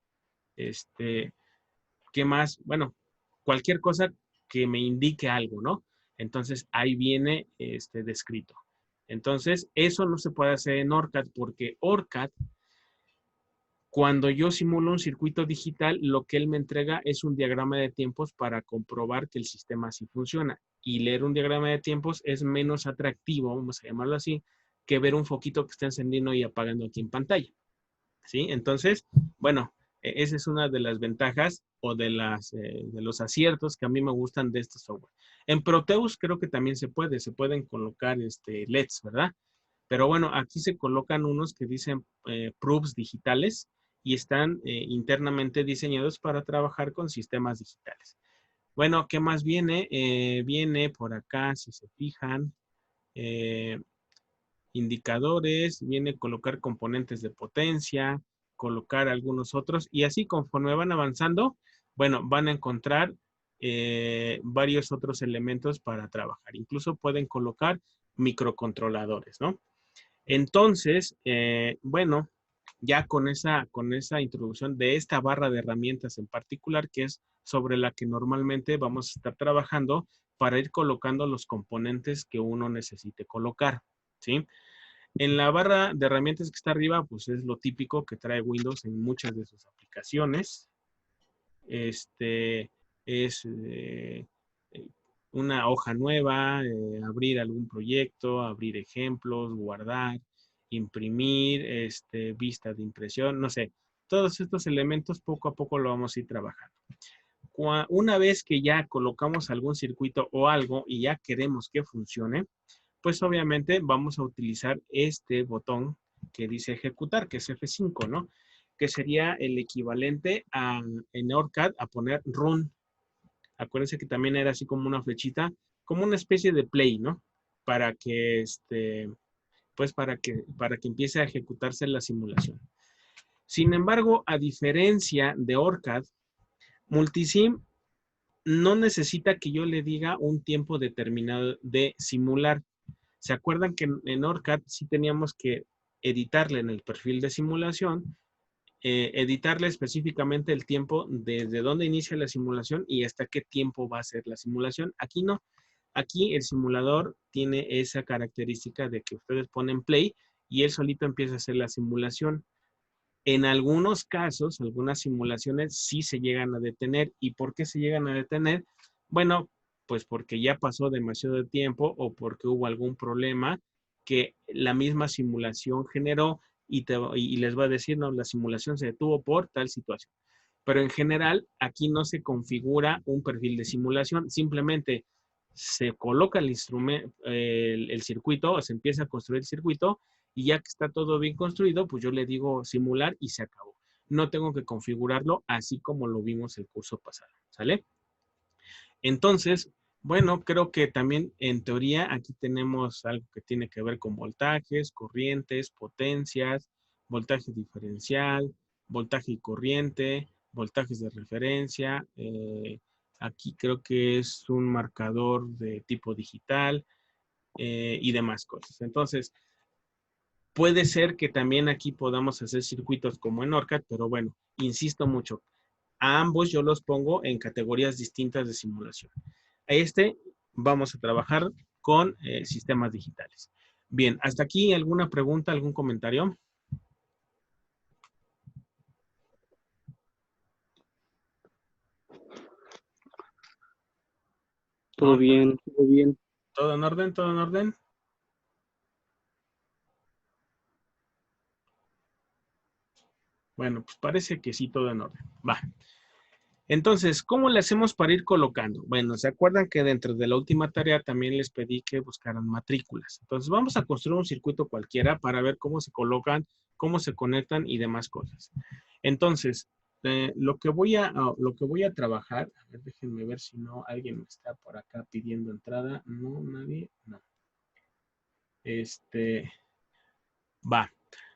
¿Qué más? Bueno, cualquier cosa que me indique algo, ¿no? Entonces, ahí viene descrito. Entonces, eso no se puede hacer en OrCAD porque OrCAD Cuando yo simulo un circuito digital, lo que él me entrega es un diagrama de tiempos para comprobar que el sistema así funciona. Y leer un diagrama de tiempos es menos atractivo, vamos a llamarlo así, que ver un foquito que está encendiendo y apagando aquí en pantalla. ¿Sí? Entonces, bueno, esa es una de las ventajas o de los aciertos que a mí me gustan de este software. En Proteus creo que también se pueden colocar LEDs, ¿verdad? Pero bueno, aquí se colocan unos que dicen proofs digitales y están internamente diseñados para trabajar con sistemas digitales. Bueno, ¿qué más viene? Viene por acá, si se fijan, indicadores, viene colocar componentes de potencia, colocar algunos otros, y así conforme van avanzando, bueno, van a encontrar varios otros elementos para trabajar. Incluso pueden colocar microcontroladores, ¿no? Entonces, bueno, ya con esa introducción de esta barra de herramientas en particular, que es sobre la que normalmente vamos a estar trabajando para ir colocando los componentes que uno necesite colocar, ¿sí? En la barra de herramientas que está arriba, pues es lo típico que trae Windows en muchas de sus aplicaciones. Es una hoja nueva, abrir algún proyecto, abrir ejemplos, guardar, imprimir, vista de impresión, no sé. Todos estos elementos poco a poco lo vamos a ir trabajando. Una vez que ya colocamos algún circuito o algo y ya queremos que funcione, pues obviamente vamos a utilizar este botón que dice ejecutar, que es F5, ¿no? Que sería el equivalente en OrCAD a poner run. Acuérdense que también era así como una flechita, como una especie de play, ¿no? Para que pues para que empiece a ejecutarse la simulación. Sin embargo, a diferencia de OrCAD, Multisim no necesita que yo le diga un tiempo determinado de simular. ¿Se acuerdan que en OrCAD sí teníamos que editarle en el perfil de simulación, editarle específicamente el tiempo desde dónde inicia la simulación y hasta qué tiempo va a ser la simulación? Aquí no. Aquí el simulador tiene esa característica de que ustedes ponen play y él solito empieza a hacer la simulación. En algunos casos, algunas simulaciones sí se llegan a detener. ¿Y por qué se llegan a detener? Bueno, pues porque ya pasó demasiado tiempo o porque hubo algún problema que la misma simulación generó y les va a decir, no, la simulación se detuvo por tal situación. Pero en general, aquí no se configura un perfil de simulación, simplemente se coloca el instrumento, el circuito, o se empieza a construir el circuito, y ya que está todo bien construido, pues yo le digo simular y se acabó. No tengo que configurarlo así como lo vimos el curso pasado, ¿sale? Entonces, bueno, creo que también en teoría aquí tenemos algo que tiene que ver con voltajes, corrientes, potencias, voltaje diferencial, voltaje y corriente, voltajes de referencia. Aquí creo que es un marcador de tipo digital y demás cosas. Entonces, puede ser que también aquí podamos hacer circuitos como en OrCAD, pero bueno, insisto mucho, a ambos yo los pongo en categorías distintas de simulación. A vamos a trabajar con sistemas digitales. Bien, hasta aquí, ¿alguna pregunta, algún comentario? Todo bien, todo bien. ¿Todo en orden? ¿Todo en orden? Bueno, pues parece que sí, todo en orden. Va. Entonces, ¿cómo le hacemos para ir colocando? Bueno, ¿se acuerdan que dentro de la última tarea también les pedí que buscaran matrículas? Entonces, vamos a construir un circuito cualquiera para ver cómo se colocan, cómo se conectan y demás cosas. Entonces, lo que voy a trabajar, a ver, déjenme ver si no alguien me está por acá pidiendo entrada. No, nadie, no. Va.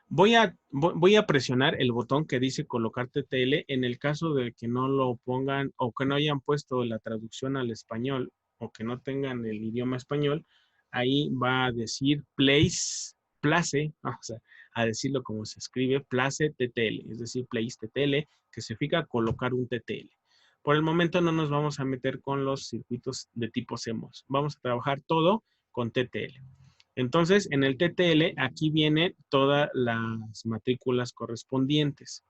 Voy a presionar el botón que dice colocar TTL en el caso de que no lo pongan o que no hayan puesto la traducción al español o que no tengan el idioma español. Ahí va a decir place, vamos a decirlo como se escribe, place TTL, es decir, place TTL, que significa colocar un TTL. Por el momento no nos vamos a meter con los circuitos de tipo CMOS. Vamos a trabajar todo con TTL. Entonces, en el TTL, aquí vienen todas las matrículas correspondientes.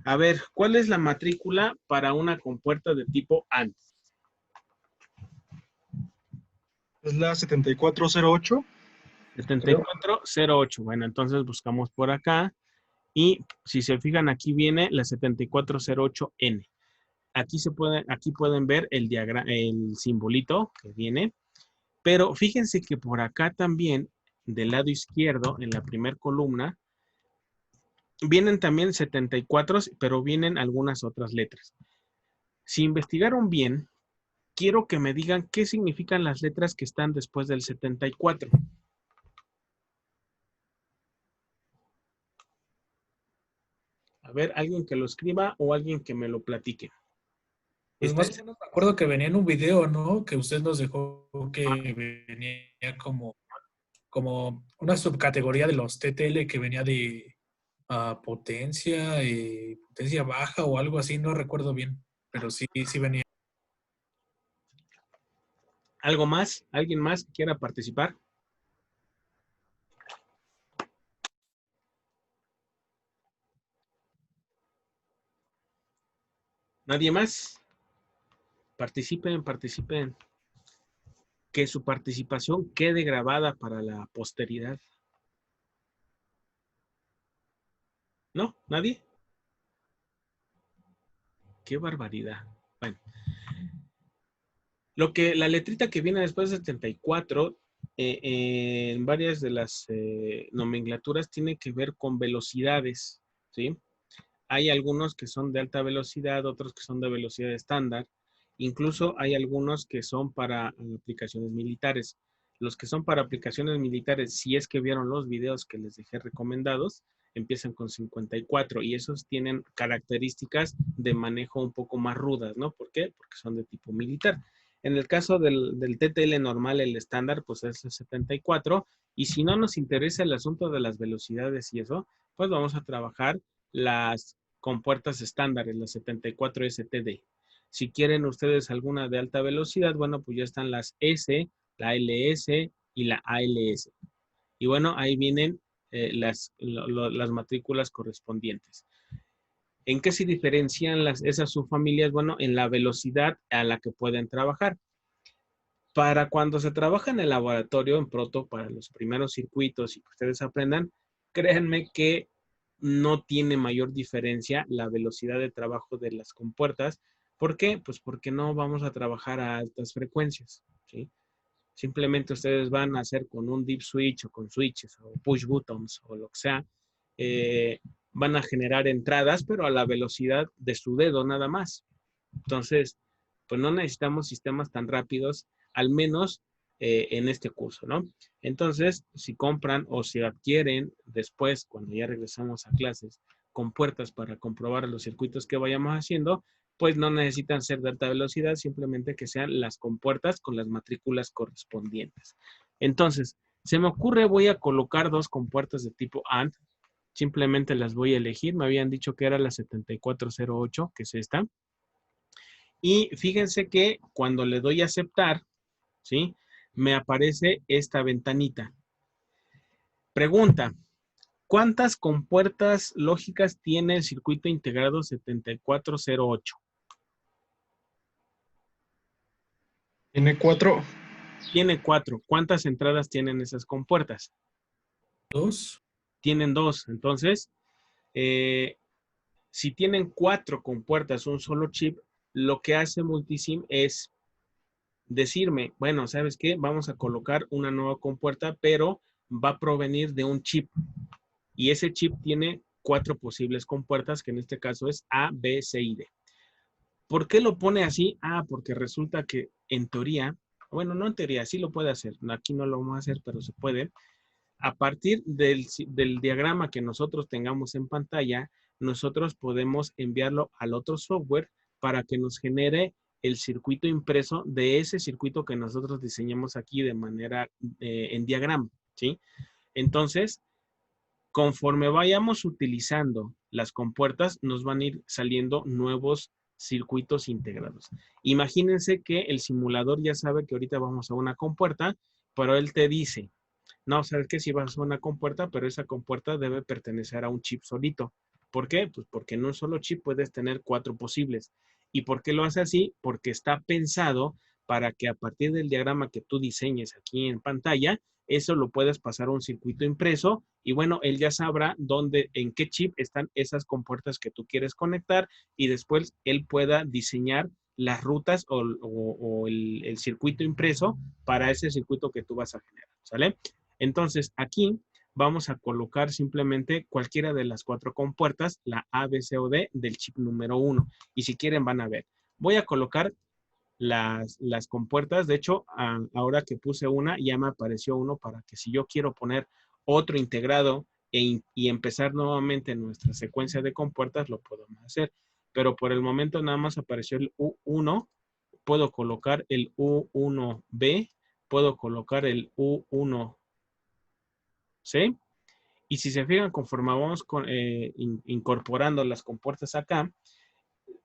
A ver, ¿cuál es la matrícula para una compuerta de tipo AND? Es la 7408. 7408. Bueno, entonces buscamos por acá. Y si se fijan, aquí viene la 7408N. Aquí pueden ver el simbolito que viene. Pero fíjense que por acá también, del lado izquierdo, en la primera columna, vienen también 74, pero vienen algunas otras letras. Si investigaron bien, quiero que me digan qué significan las letras que están después del 74. A ver, alguien que lo escriba o alguien que me lo platique. Pues más o menos me acuerdo que venía en un video, ¿no? Que usted nos dejó que venía como una subcategoría de los TTL que venía de potencia, potencia baja o algo así, no recuerdo bien, pero sí venía. ¿Algo más? ¿Alguien más que quiera participar? ¿Nadie más? Participen. Que su participación quede grabada para la posteridad. ¿No? ¿Nadie? ¡Qué barbaridad! Bueno. La letrita que viene después del 74, en varias de las nomenclaturas, tiene que ver con velocidades, ¿sí? Hay algunos que son de alta velocidad, otros que son de velocidad estándar. Incluso hay algunos que son para aplicaciones militares. Los que son para aplicaciones militares, si es que vieron los videos que les dejé recomendados, empiezan con 54 y esos tienen características de manejo un poco más rudas, ¿no? ¿Por qué? Porque son de tipo militar. En el caso del TTL normal, el estándar, pues es el 74. Y si no nos interesa el asunto de las velocidades y eso, pues vamos a trabajar las compuertas estándares, las 74 STD. Si quieren ustedes alguna de alta velocidad, bueno, pues ya están las S, la LS y la ALS. Y bueno, ahí vienen las matrículas correspondientes. ¿En qué se diferencian esas subfamilias? Bueno, en la velocidad a la que pueden trabajar. Para cuando se trabaja en el laboratorio, en proto, para los primeros circuitos y que ustedes aprendan, créanme que no tiene mayor diferencia la velocidad de trabajo de las compuertas. ¿Por qué? Pues porque no vamos a trabajar a altas frecuencias, ¿sí? Simplemente ustedes van a hacer con un dip switch o con switches o push buttons o lo que sea, van a generar entradas, pero a la velocidad de su dedo nada más. Entonces, pues no necesitamos sistemas tan rápidos, al menos en este curso, ¿no? Entonces, si compran o si adquieren después, cuando ya regresamos a clases, compuertas para comprobar los circuitos que vayamos haciendo, pues no necesitan ser de alta velocidad, simplemente que sean las compuertas con las matrículas correspondientes. Entonces, se me ocurre, voy a colocar dos compuertas de tipo AND, simplemente las voy a elegir, me habían dicho que era la 7408, que es esta. Y fíjense que cuando le doy a aceptar, ¿sí? Me aparece esta ventanita. Pregunta, ¿cuántas compuertas lógicas tiene el circuito integrado 7408? Tiene 4. Tiene 4. ¿Cuántas entradas tienen esas compuertas? 2. Tienen 2. Entonces, si tienen 4 compuertas, un solo chip, lo que hace Multisim es decirme, bueno, ¿sabes qué? Vamos a colocar una nueva compuerta, pero va a provenir de un chip. Y ese chip tiene 4 posibles compuertas, que en este caso es A, B, C y D. ¿Por qué lo pone así? Porque resulta que en teoría, bueno, no en teoría, sí lo puede hacer. Aquí no lo vamos a hacer, pero se puede. A partir del diagrama que nosotros tengamos en pantalla, nosotros podemos enviarlo al otro software para que nos genere el circuito impreso de ese circuito que nosotros diseñamos aquí de manera en diagrama, ¿sí? Entonces, conforme vayamos utilizando las compuertas, nos van a ir saliendo nuevos circuitos integrados. Imagínense que el simulador ya sabe que ahorita vamos a una compuerta, pero él te dice, No, ¿sabes qué? Si vas a una compuerta, pero esa compuerta debe pertenecer a un chip solito. ¿Por qué? Pues porque en un solo chip puedes tener 4 posibles. ¿Y por qué lo hace así? Porque está pensado para que a partir del diagrama que tú diseñes aquí en pantalla, eso lo puedes pasar a un circuito impreso y bueno, él ya sabrá dónde, en qué chip están esas compuertas que tú quieres conectar y después él pueda diseñar las rutas o el circuito impreso para ese circuito que tú vas a generar, ¿sale? Entonces, aquí vamos a colocar simplemente cualquiera de las 4 compuertas, la A, B, C o D del chip número 1. Y si quieren van a ver. Voy a colocar las compuertas. De hecho, ahora que puse una, ya me apareció uno para que si yo quiero poner otro integrado y empezar nuevamente nuestra secuencia de compuertas, lo podemos hacer. Pero por el momento nada más apareció el U1. Puedo colocar el U1B. Puedo colocar el U1C. Y si se fijan, conforme vamos incorporando las compuertas acá,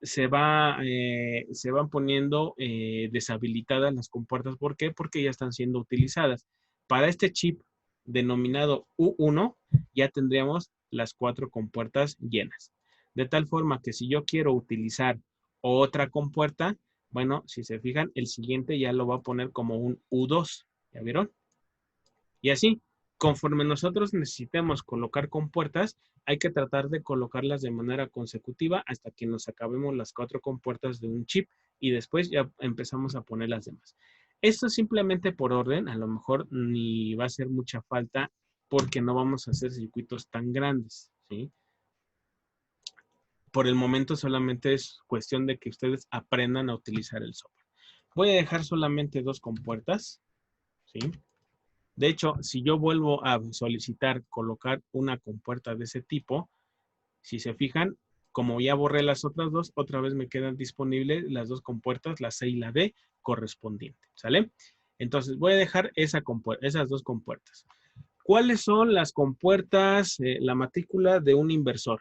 se van poniendo deshabilitadas las compuertas. ¿Por qué? Porque ya están siendo utilizadas. Para este chip denominado U1, ya tendríamos las 4 compuertas llenas. De tal forma que si yo quiero utilizar otra compuerta, bueno, si se fijan, el siguiente ya lo va a poner como un U2. ¿Ya vieron? Y así, conforme nosotros necesitemos colocar compuertas, hay que tratar de colocarlas de manera consecutiva hasta que nos acabemos las 4 compuertas de un chip y después ya empezamos a poner las demás. Esto simplemente por orden, a lo mejor ni va a hacer mucha falta porque no vamos a hacer circuitos tan grandes, ¿sí? Por el momento solamente es cuestión de que ustedes aprendan a utilizar el software. Voy a dejar solamente 2 compuertas, ¿sí? De hecho, si yo vuelvo a solicitar colocar una compuerta de ese tipo, si se fijan, como ya borré las otras 2, otra vez me quedan disponibles las 2 compuertas, la C y la D correspondiente, ¿sale? Entonces voy a dejar esas 2 compuertas. ¿Cuáles son las compuertas, la matrícula de un inversor?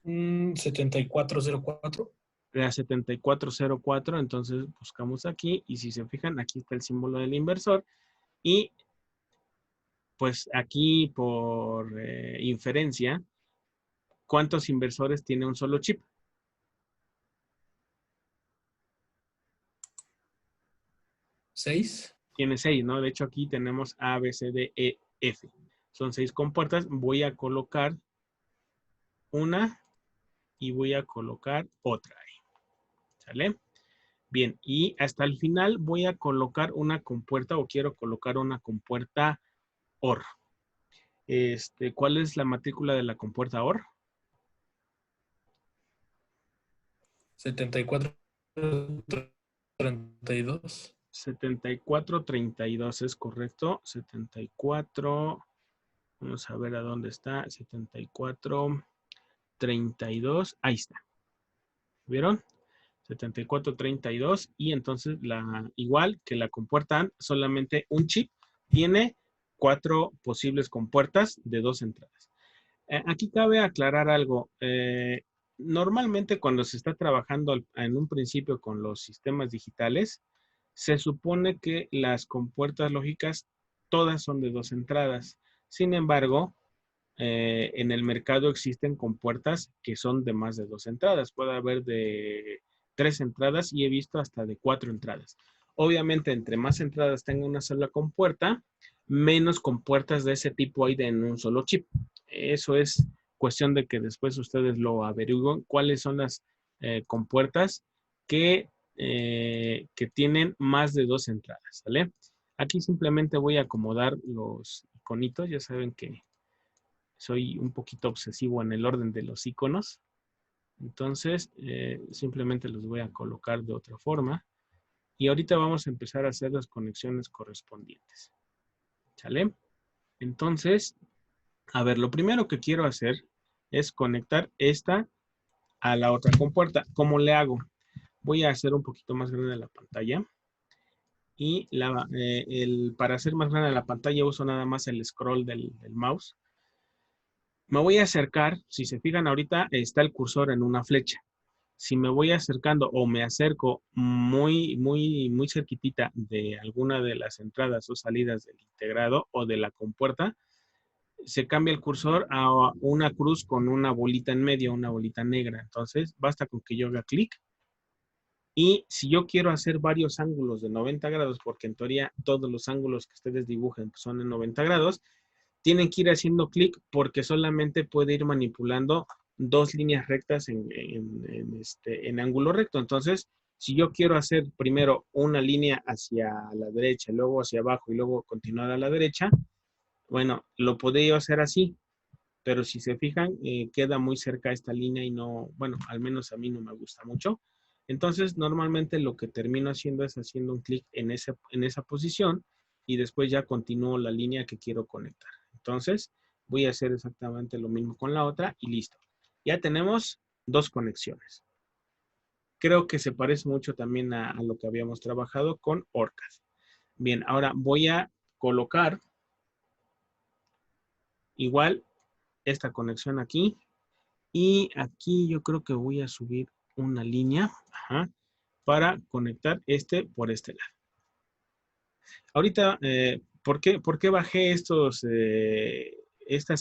Mm, 7404. La 7404, entonces buscamos aquí y si se fijan, aquí está el símbolo del inversor y pues aquí por inferencia, ¿cuántos inversores tiene un solo chip? 6. Tiene 6, ¿no? De hecho, aquí tenemos A, B, C, D, E, F. Son 6 compuertas. Voy a colocar una y voy a colocar otra ahí. ¿Sale? Bien, y hasta el final voy a colocar una compuerta o quiero colocar una compuerta OR. ¿Cuál es la matrícula de la compuerta OR? 7432. 7432 es correcto. 74, vamos a ver a dónde está. 7432, ahí está. ¿Vieron? 7432 y entonces igual que la compuerta AND, solamente un chip tiene 4 posibles compuertas de 2 entradas. Aquí cabe aclarar algo. Normalmente cuando se está trabajando en un principio con los sistemas digitales, se supone que las compuertas lógicas todas son de 2 entradas. Sin embargo, en el mercado existen compuertas que son de más de 2 entradas. Puede haber de 3 entradas y he visto hasta de 4 entradas. Obviamente, entre más entradas tenga una sola compuerta, menos compuertas de ese tipo hay en un solo chip. Eso es cuestión de que después ustedes lo averigüen cuáles son las compuertas que tienen más de 2 entradas, ¿vale? Aquí simplemente voy a acomodar los iconitos. Ya saben que soy un poquito obsesivo en el orden de los iconos. Entonces, simplemente los voy a colocar de otra forma. Y ahorita vamos a empezar a hacer las conexiones correspondientes. ¿Sale? Entonces, a ver, lo primero que quiero hacer es conectar esta a la otra compuerta. ¿Cómo le hago? Voy a hacer un poquito más grande la pantalla. Y para hacer más grande la pantalla uso nada más el scroll del mouse. Me voy a acercar, si se fijan ahorita está el cursor en una flecha. Si me voy acercando o me acerco muy cerquitita de alguna de las entradas o salidas del integrado o de la compuerta, se cambia el cursor a una cruz con una bolita en medio, una bolita negra. Entonces, basta con que yo haga clic. Y si yo quiero hacer varios ángulos de 90 grados, porque en teoría todos los ángulos que ustedes dibujen son en 90 grados, tienen que ir haciendo clic porque solamente puede ir manipulando 2 líneas rectas en ángulo recto. Entonces, si yo quiero hacer primero una línea hacia la derecha, luego hacia abajo y luego continuar a la derecha, bueno, lo podría hacer así, pero si se fijan, queda muy cerca esta línea y no, bueno, al menos a mí no me gusta mucho. Entonces, normalmente lo que termino haciendo es haciendo un clic en esa posición y después ya continúo la línea que quiero conectar. Entonces, voy a hacer exactamente lo mismo con la otra y listo. Ya tenemos 2 conexiones. Creo que se parece mucho también a lo que habíamos trabajado con ORCAD. Bien, ahora voy a colocar igual esta conexión aquí. Y aquí yo creo que voy a subir una línea para conectar por este lado. Ahorita, ¿por qué bajé estas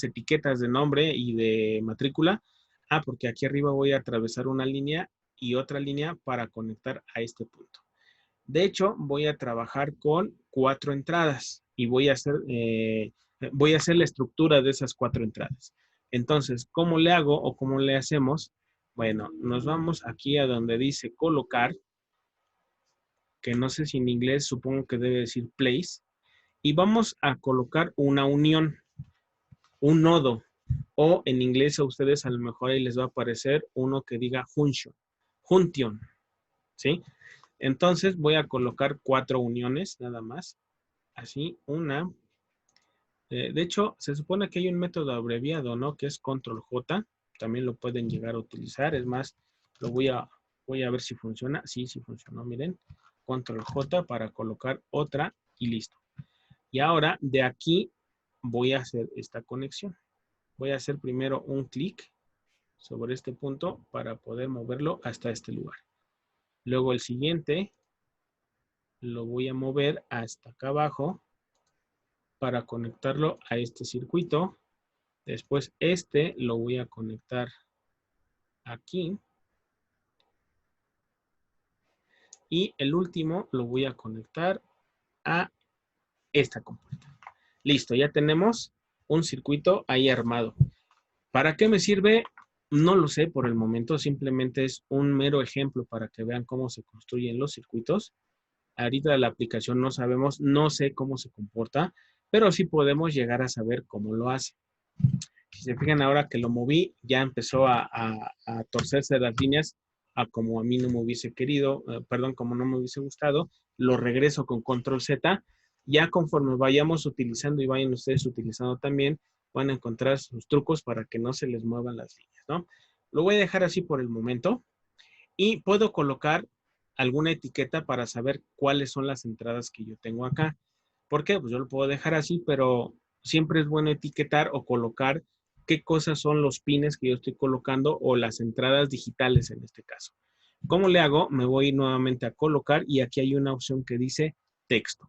etiquetas de nombre y de matrícula? Porque aquí arriba voy a atravesar una línea y otra línea para conectar a este punto. De hecho, voy a trabajar con 4 entradas y voy a hacer la estructura de esas 4 entradas. Entonces, ¿cómo le hago o cómo le hacemos? Bueno, nos vamos aquí a donde dice colocar, que no sé si en inglés supongo que debe decir place, y vamos a colocar una unión, un nodo, o en inglés a ustedes a lo mejor ahí les va a aparecer uno que diga junction, ¿sí? Entonces voy a colocar 4 uniones nada más, así, una. De hecho, se supone que hay un método abreviado, ¿no? Que es control J. También lo pueden llegar a utilizar. Es más, voy a ver si funciona. Sí, sí funcionó, miren. Control J para colocar otra y listo. Y ahora, de aquí, voy a hacer esta conexión. Voy a hacer primero un clic sobre este punto para poder moverlo hasta este lugar. Luego el siguiente lo voy a mover hasta acá abajo para conectarlo a este circuito. Después lo voy a conectar aquí. Y el último lo voy a conectar a esta compuerta. Listo, ya tenemos un circuito ahí armado. ¿Para qué me sirve? No lo sé por el momento, simplemente es un mero ejemplo para que vean cómo se construyen los circuitos. Ahorita la aplicación no sabemos, no sé cómo se comporta, pero sí podemos llegar a saber cómo lo hace. Si se fijan ahora que lo moví, ya empezó a torcerse las líneas a como a mí no me hubiese querido, como no me hubiese gustado. Lo regreso con control Z. Ya conforme vayamos utilizando y vayan ustedes utilizando también, van a encontrar sus trucos para que no se les muevan las líneas, ¿no? Lo voy a dejar así por el momento y puedo colocar alguna etiqueta para saber cuáles son las entradas que yo tengo acá. ¿Por qué? Pues yo lo puedo dejar así, pero siempre es bueno etiquetar o colocar qué cosas son los pines que yo estoy colocando o las entradas digitales en este caso. ¿Cómo le hago? Me voy nuevamente a colocar y aquí hay una opción que dice texto.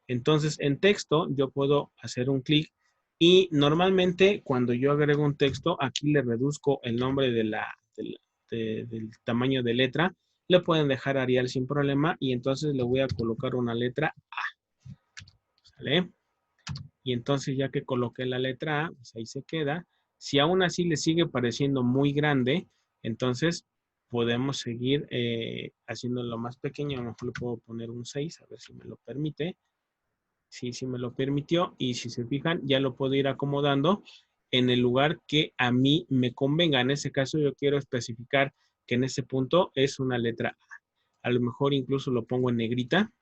Entonces, en texto yo puedo hacer un clic y normalmente cuando yo agrego un texto, aquí le reduzco el nombre del tamaño de letra. Le pueden dejar Arial sin problema y entonces le voy a colocar una letra A. ¿Sale? Y entonces ya que coloqué la letra A, pues ahí se queda. Si aún así le sigue pareciendo muy grande, entonces podemos seguir haciéndolo más pequeño. A lo mejor le puedo poner un 6, a ver si me lo permite. Sí, sí me lo permitió. Y si se fijan, ya lo puedo ir acomodando en el lugar que a mí me convenga. En ese caso yo quiero especificar que en ese punto es una letra A. A lo mejor incluso lo pongo en negrita.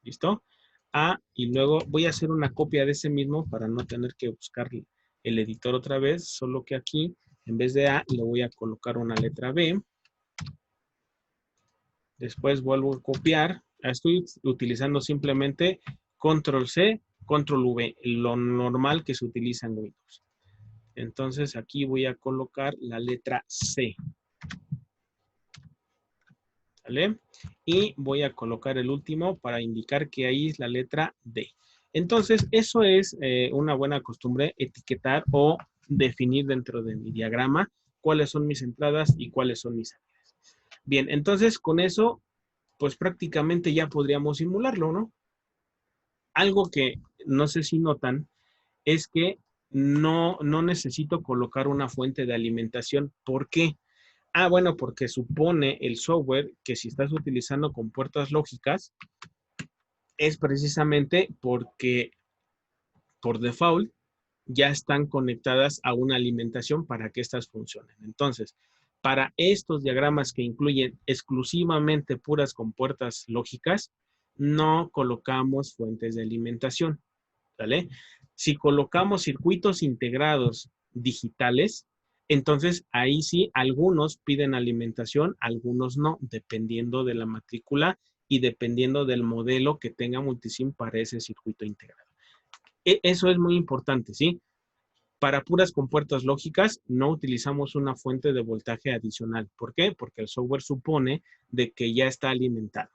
¿Listo? A, y luego voy a hacer una copia de ese mismo para no tener que buscar el editor otra vez, solo que aquí, en vez de A, le voy a colocar una letra B. Después vuelvo a copiar. Estoy utilizando simplemente Control C, Control V, lo normal que se utiliza en Windows. Entonces aquí voy a colocar la letra C. ¿vale? Y voy a colocar el último para indicar que ahí es la letra D. Entonces, eso es una buena costumbre, etiquetar o definir dentro de mi diagrama cuáles son mis entradas y cuáles son mis salidas. Bien, entonces con eso, pues prácticamente ya podríamos simularlo, ¿no? Algo que no sé si notan es que no necesito colocar una fuente de alimentación. ¿Por qué? Ah, bueno, porque supone el software que si estás utilizando con puertas lógicas, es precisamente porque por default ya están conectadas a una alimentación para que éstas funcionen. Entonces, para estos diagramas que incluyen exclusivamente puras compuertas lógicas, no colocamos fuentes de alimentación, ¿vale? Si colocamos circuitos integrados digitales, entonces ahí sí, algunos piden alimentación, algunos no, dependiendo de la matrícula y dependiendo del modelo que tenga Multisim para ese circuito integrado. Eso es muy importante, ¿sí? Para puras compuertas lógicas no utilizamos una fuente de voltaje adicional. ¿Por qué? Porque el software supone de que ya está alimentado.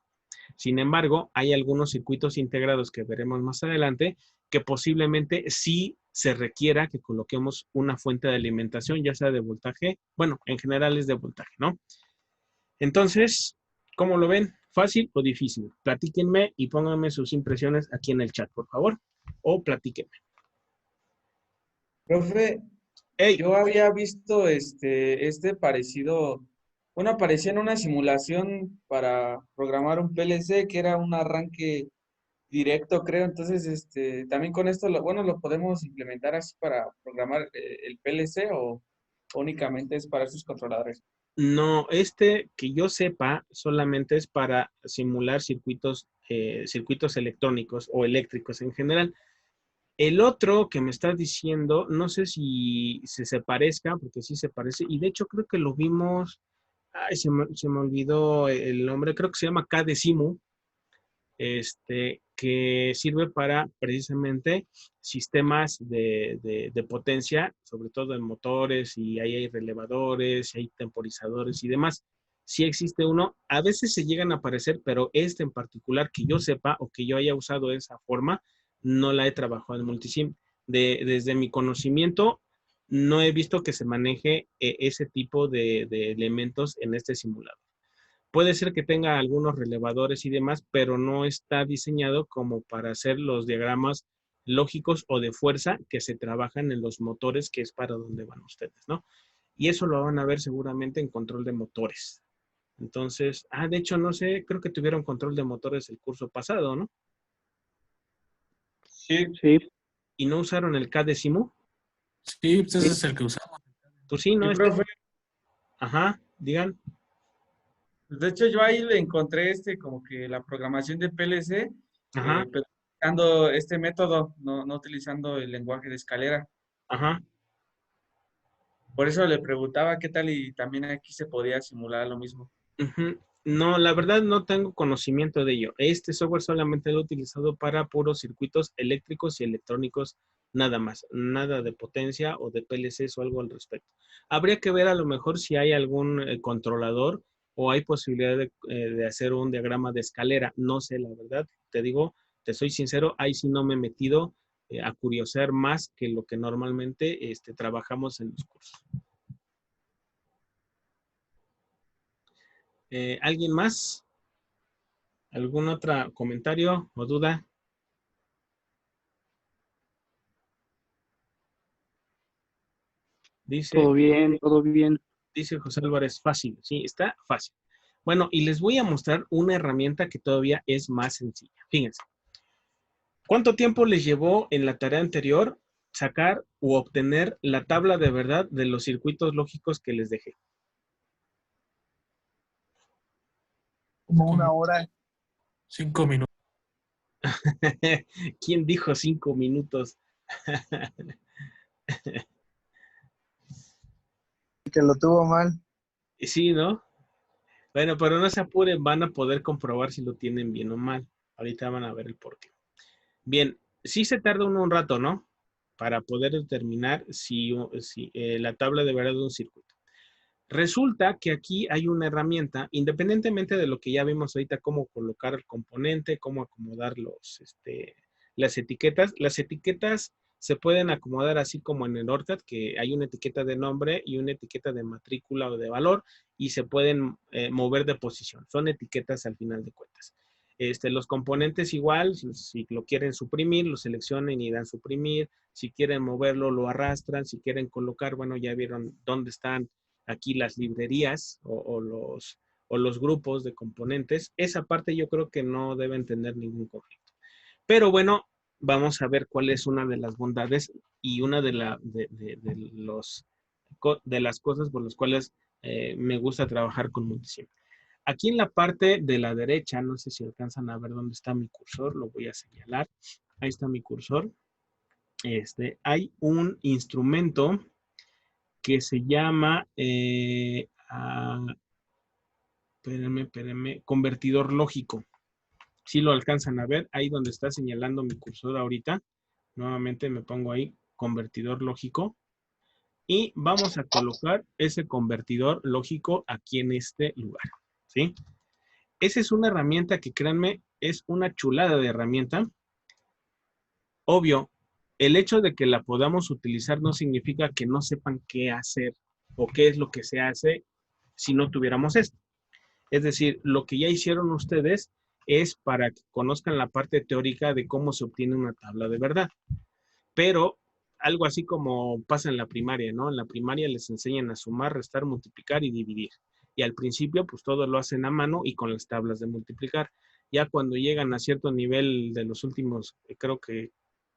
Sin embargo, hay algunos circuitos integrados que veremos más adelante que posiblemente sí se requiera que coloquemos una fuente de alimentación, ya sea de voltaje, bueno, en general es de voltaje, ¿no? Entonces, ¿cómo lo ven? ¿Fácil o difícil? Platíquenme y pónganme sus impresiones aquí en el chat, por favor, o platíquenme. Profe, Hey. yo había visto este parecido, bueno, aparecía en una simulación para programar un PLC que era un arranque directo, creo. Entonces, también con esto, lo podemos implementar así para programar el PLC o únicamente es para sus controladores. No, que yo sepa solamente es para simular circuitos electrónicos o eléctricos en general. El otro que me estás diciendo, no sé si se parezca, porque sí se parece, y de hecho creo que lo vimos, ay, se me olvidó el nombre, creo que se llama KDesimu, que sirve para precisamente sistemas de potencia, sobre todo en motores, y ahí hay relevadores, y hay temporizadores y demás. Sí existe uno, a veces se llegan a aparecer, pero este en particular que yo sepa o que yo haya usado de esa forma, no la he trabajado en Multisim. Desde mi conocimiento, no he visto que se maneje ese tipo de elementos en este simulador. Puede ser que tenga algunos relevadores y demás, pero no está diseñado como para hacer los diagramas lógicos o de fuerza que se trabajan en los motores, que es para donde van ustedes, ¿no? Y eso lo van a ver seguramente en control de motores. Entonces, de hecho, no sé, creo que tuvieron control de motores el curso pasado, ¿no? Sí. Sí. ¿Y no usaron el KDesimu? Sí, pues ese es el que usamos. Pues sí, ¿no? Sí, profe. Ajá, digan. De hecho, yo ahí le encontré como que la programación de PLC, Ajá, pero utilizando este método, no utilizando el lenguaje de escalera. ajá. Por eso le preguntaba qué tal y también aquí se podía simular lo mismo. Ujú. No, la verdad no tengo conocimiento de ello. Este software solamente lo he utilizado para puros circuitos eléctricos y electrónicos, nada más. Nada de potencia o de PLCs o algo al respecto. Habría que ver a lo mejor si hay algún controlador o hay posibilidad de hacer un diagrama de escalera. No sé, la verdad. Te digo, te soy sincero, ahí sí no me he metido a curiosear más que lo que normalmente trabajamos en los cursos. ¿Alguien más? ¿Algún otro comentario o duda? Dice, Todo bien, todo bien. dice José Álvarez, fácil. Sí, está fácil. Bueno, y les voy a mostrar una herramienta que todavía es más sencilla. Fíjense. ¿Cuánto tiempo les llevó en la tarea anterior sacar u obtener la tabla de verdad de los circuitos lógicos que les dejé? Como 1 hora. 5 minutos. ¿Quién dijo 5 minutos? Que lo tuvo mal. Sí, ¿no? Bueno, pero no se apuren, van a poder comprobar si lo tienen bien o mal. Ahorita van a ver el porqué. Bien, sí se tarda uno un rato, ¿no? Para poder determinar si la tabla de verdad de un circuito. Resulta que aquí hay una herramienta, independientemente de lo que ya vimos ahorita, cómo colocar el componente, cómo acomodar las etiquetas. Las etiquetas se pueden acomodar así como en el ORCAD, que hay una etiqueta de nombre y una etiqueta de matrícula o de valor, y se pueden mover de posición. Son etiquetas al final de cuentas. Los componentes igual, si lo quieren suprimir, lo seleccionan y dan suprimir. Si quieren moverlo, lo arrastran. Si quieren colocar, bueno, ya vieron dónde están aquí las librerías o los grupos de componentes. Esa parte yo creo que no deben tener ningún conflicto. Pero bueno, vamos a ver cuál es una de las bondades y una de las cosas por las cuales me gusta trabajar con Multisim. Aquí en la parte de la derecha, no sé si alcanzan a ver dónde está mi cursor, lo voy a señalar. Ahí está mi cursor. Hay un instrumento que se llama, espérenme, convertidor lógico. Si lo alcanzan a ver, ahí donde está señalando mi cursor ahorita, nuevamente me pongo ahí, convertidor lógico, y vamos a colocar ese convertidor lógico aquí en este lugar, ¿sí? Esa es una herramienta que, créanme, es una chulada de herramienta. Obvio, el hecho de que la podamos utilizar no significa que no sepan qué hacer o qué es lo que se hace si no tuviéramos esto. Es decir, lo que ya hicieron ustedes es para que conozcan la parte teórica de cómo se obtiene una tabla de verdad. Pero algo así como pasa en la primaria, ¿no? En la primaria les enseñan a sumar, restar, multiplicar y dividir. Y al principio, pues todo lo hacen a mano y con las tablas de multiplicar. Ya cuando llegan a cierto nivel de los últimos, creo que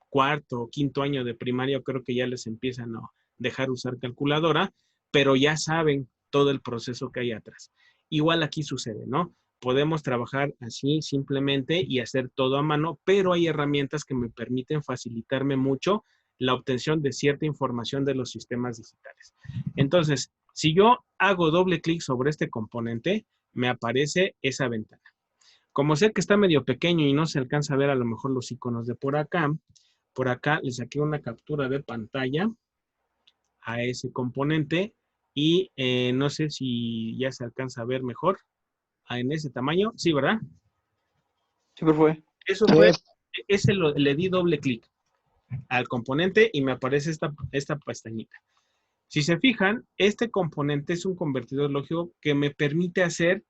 cuarto o quinto año de primaria, creo que ya les empiezan a dejar usar calculadora, pero ya saben todo el proceso que hay atrás. Igual aquí sucede, ¿no? Podemos trabajar así simplemente y hacer todo a mano, pero hay herramientas que me permiten facilitarme mucho la obtención de cierta información de los sistemas digitales. Entonces, si yo hago doble clic sobre este componente, me aparece esa ventana. Como sé que está medio pequeño y no se alcanza a ver a lo mejor los iconos de por acá les saqué una captura de pantalla a ese componente y no sé si ya se alcanza a ver mejor en ese tamaño. Sí, ¿verdad? Sí, profe. Eso fue, le di doble clic al componente y me aparece esta pestañita. Si se fijan, este componente es un convertidor lógico que me permite hacer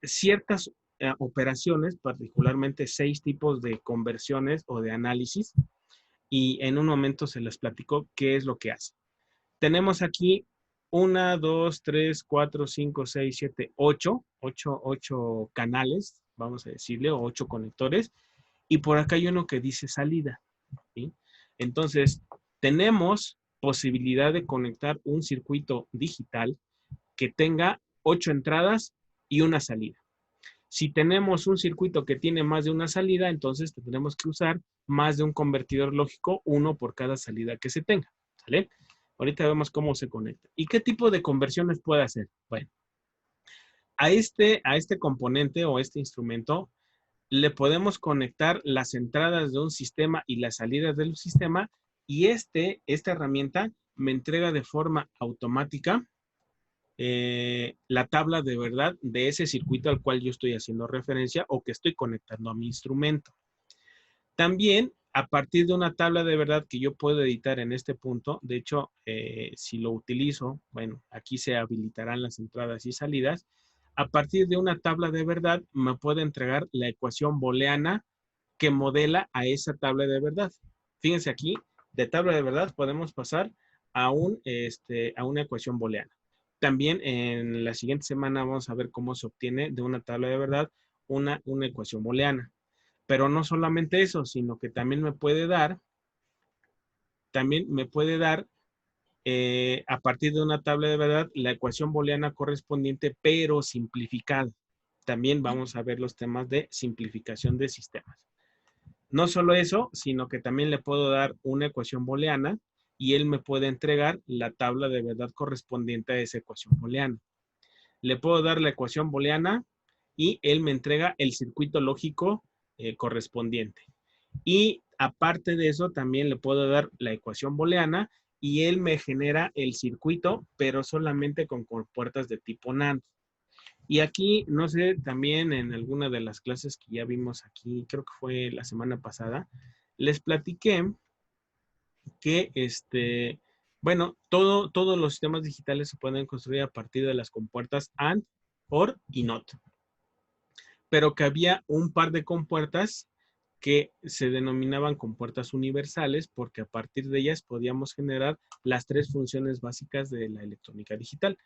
ciertas operaciones, particularmente 6 tipos de conversiones o de análisis, y en un momento se les platico qué es lo que hace. Tenemos aquí 1, 2, 3, 4, 5, 6, 7, 8 canales, vamos a decirle, o 8 conectores, y por acá hay uno que dice salida, ¿sí? Entonces, tenemos posibilidad de conectar un circuito digital que tenga 8 entradas y una salida. Si tenemos un circuito que tiene más de una salida, entonces tendremos que usar más de un convertidor lógico, uno por cada salida que se tenga, ¿sale? Ahorita vemos cómo se conecta. ¿Y qué tipo de conversiones puede hacer? Bueno, a este componente o este instrumento le podemos conectar las entradas de un sistema y las salidas del sistema, y esta herramienta me entrega de forma automática la tabla de verdad de ese circuito al cual yo estoy haciendo referencia o que estoy conectando a mi instrumento. También, a partir de una tabla de verdad que yo puedo editar en este punto, de hecho, si lo utilizo, bueno, aquí se habilitarán las entradas y salidas. A partir de una tabla de verdad me puede entregar la ecuación booleana que modela a esa tabla de verdad. Fíjense aquí, de tabla de verdad podemos pasar a una ecuación booleana. También en la siguiente semana vamos a ver cómo se obtiene de una tabla de verdad una ecuación booleana. Pero no solamente eso, sino que también me puede dar, a partir de una tabla de verdad, la ecuación booleana correspondiente, pero simplificada. También vamos a ver los temas de simplificación de sistemas. No solo eso, sino que también le puedo dar una ecuación booleana y él me puede entregar la tabla de verdad correspondiente a esa ecuación booleana. Le puedo dar la ecuación booleana y él me entrega el circuito lógico correspondiente. Y aparte de eso, también le puedo dar la ecuación booleana y él me genera el circuito, pero solamente con compuertas de tipo NAND. Y aquí, no sé, también en alguna de las clases que ya vimos aquí, creo que fue la semana pasada, les platiqué que, bueno, todos los sistemas digitales se pueden construir a partir de las compuertas AND, OR y NOT. Pero que había un par de compuertas que se denominaban compuertas universales porque a partir de ellas podíamos generar las 3 funciones básicas de la electrónica digital.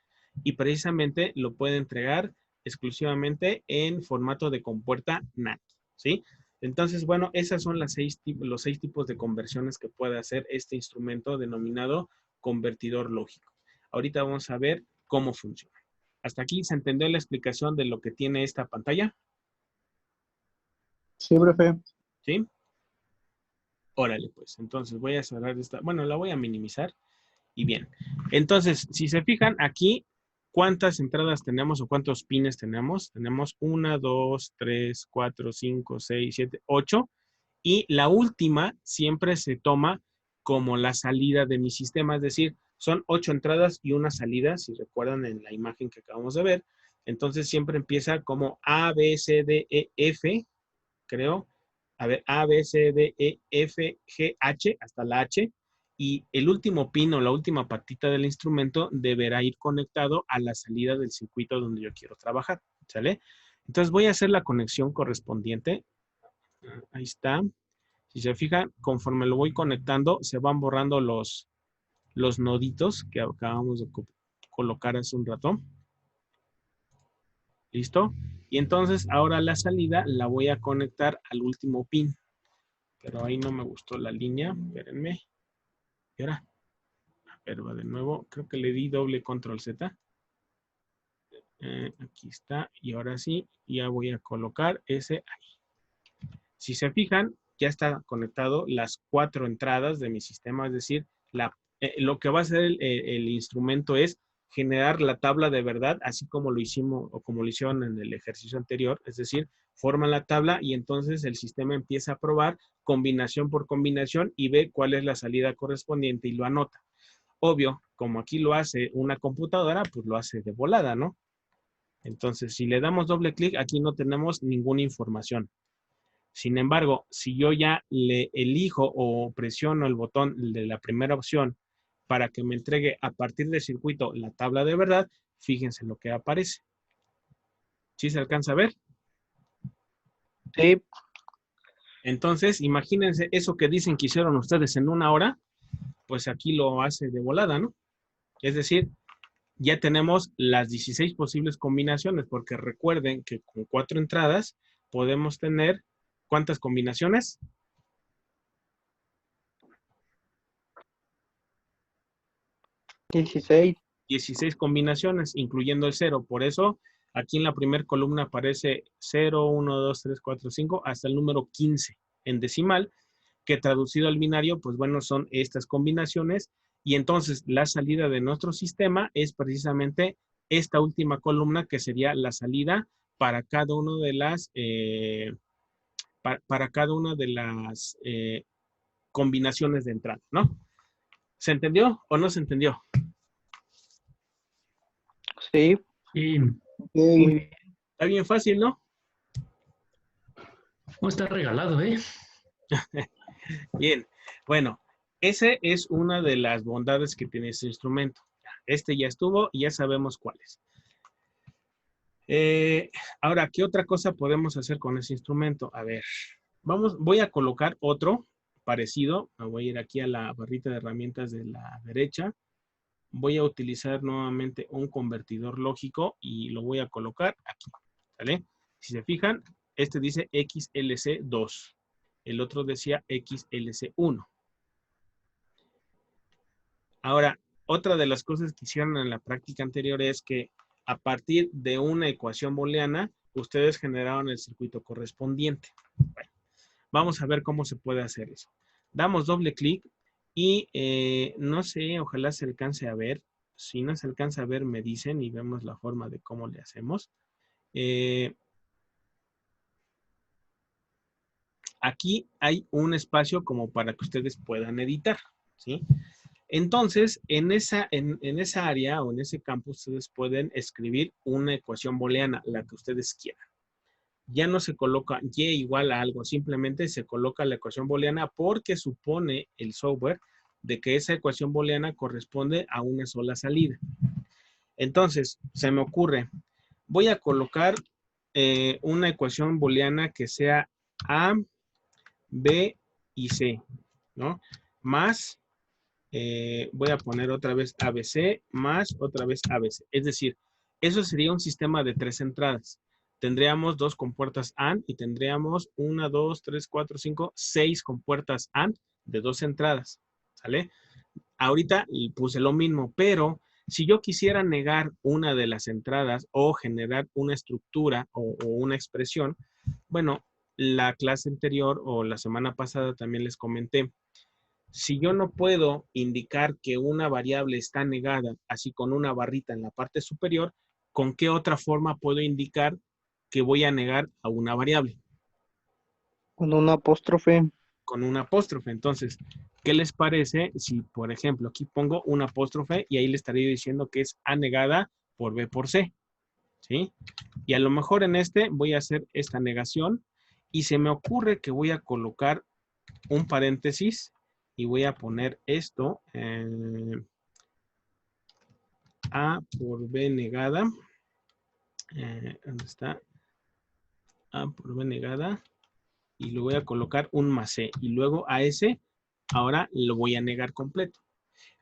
Y precisamente lo puede entregar exclusivamente en formato de compuerta NAND, ¿sí? Entonces, bueno, esas son los 6 tipos de conversiones que puede hacer este instrumento denominado convertidor lógico. Ahorita vamos a ver cómo funciona. ¿Hasta aquí se entendió la explicación de lo que tiene esta pantalla? Sí, profe. ¿Sí? Órale, pues. Entonces voy a cerrar esta. Bueno, la voy a minimizar. Y bien. Entonces, si se fijan aquí, ¿cuántas entradas tenemos o cuántos pines tenemos? Tenemos 1, 2, 3, 4, 5, 6, 7, 8. Y la última siempre se toma como la salida de mi sistema. Es decir, son 8 entradas y una salida, si recuerdan en la imagen que acabamos de ver. Entonces siempre empieza como A, B, C, D, E, F, creo. A ver, A, B, C, D, E, F, G, H, hasta la H. Y el último pin o la última patita del instrumento deberá ir conectado a la salida del circuito donde yo quiero trabajar, ¿sale? Entonces voy a hacer la conexión correspondiente. Ahí está. Si se fijan, conforme lo voy conectando, se van borrando los noditos que acabamos de colocar hace un rato. ¿Listo? Y entonces ahora la salida la voy a conectar al último pin. Pero ahí no me gustó la línea. Espérenme. ¿Y ahora? A ver, va de nuevo. Creo que le di doble control Z. Aquí está. Y ahora sí, ya voy a colocar ese ahí. Si se fijan, ya está conectado las 4 entradas de mi sistema. Es decir, lo que va a hacer el instrumento es generar la tabla de verdad, así como lo hicimos o como lo hicieron en el ejercicio anterior. Es decir, forman la tabla y entonces el sistema empieza a probar combinación por combinación y ve cuál es la salida correspondiente y lo anota. Obvio, como aquí lo hace una computadora, pues lo hace de volada, ¿no? Entonces, si le damos doble clic, aquí no tenemos ninguna información. Sin embargo, si yo ya le elijo o presiono el botón de la primera opción para que me entregue a partir del circuito la tabla de verdad, fíjense lo que aparece. ¿Sí se alcanza a ver? Sí. Entonces, imagínense eso que dicen que hicieron ustedes en 1 hora, pues aquí lo hace de volada, ¿no? Es decir, ya tenemos las 16 posibles combinaciones, porque recuerden que con 4 entradas podemos tener, ¿cuántas combinaciones? 16. 16 combinaciones, incluyendo el 0. Por eso, aquí en la primera columna aparece 0, 1, 2, 3, 4, 5, hasta el número 15 en decimal, que traducido al binario, pues bueno, son estas combinaciones. Y entonces, la salida de nuestro sistema es precisamente esta última columna, que sería la salida para cada una de las, para cada una de las combinaciones de entrada, ¿no? ¿Se entendió o no se entendió? Sí. Y Muy bien. Está bien fácil, ¿no? no está regalado, ¿eh? Bien, bueno, esa es una de las bondades que tiene este instrumento. Este ya estuvo y ya sabemos cuál es. Ahora, ¿qué otra cosa podemos hacer con ese instrumento? A ver, voy a colocar otro parecido. Me voy a ir aquí a la barrita de herramientas de la derecha. Voy a utilizar nuevamente un convertidor lógico y lo voy a colocar aquí, ¿vale? Si se fijan, este dice XLC2. El otro decía XLC1. Ahora, otra de las cosas que hicieron en la práctica anterior es que a partir de una ecuación booleana, ustedes generaron el circuito correspondiente. Bueno, vamos a ver cómo se puede hacer eso. Damos doble clic y no sé, ojalá se alcance a ver. Si no se alcanza a ver, me dicen y vemos la forma de cómo le hacemos. Aquí hay un espacio como para que ustedes puedan editar, ¿sí? Entonces, en esa área o en ese campo, ustedes pueden escribir una ecuación booleana, la que ustedes quieran. Ya no se coloca y igual a algo, simplemente se coloca la ecuación booleana porque supone el software de que esa ecuación booleana corresponde a una sola salida. Entonces, se me ocurre, voy a colocar una ecuación booleana que sea A, B y C, ¿no? Más, voy a poner otra vez ABC, más otra vez ABC. Es decir, eso sería un sistema de 3 entradas. Tendríamos 2 compuertas AND y tendríamos 1, 2, 3, 4, 5, 6 compuertas AND de 2 entradas, ¿sale? Ahorita puse lo mismo, pero si yo quisiera negar una de las entradas o generar una estructura o una expresión, bueno, la clase anterior o la semana pasada también les comenté, si yo no puedo indicar que una variable está negada, así con una barrita en la parte superior, ¿con qué otra forma puedo indicar que voy a negar a una variable? Con un apóstrofe. Con un apóstrofe. Entonces, ¿qué les parece si, por ejemplo, aquí pongo un apóstrofe y ahí le estaría diciendo que es A negada por B por C? ¿Sí? Y a lo mejor en este voy a hacer esta negación y se me ocurre que voy a colocar un paréntesis y voy a poner esto, A por B negada. ¿Dónde está? A por B negada. Y le voy a colocar un más C. Y luego a ese, ahora lo voy a negar completo.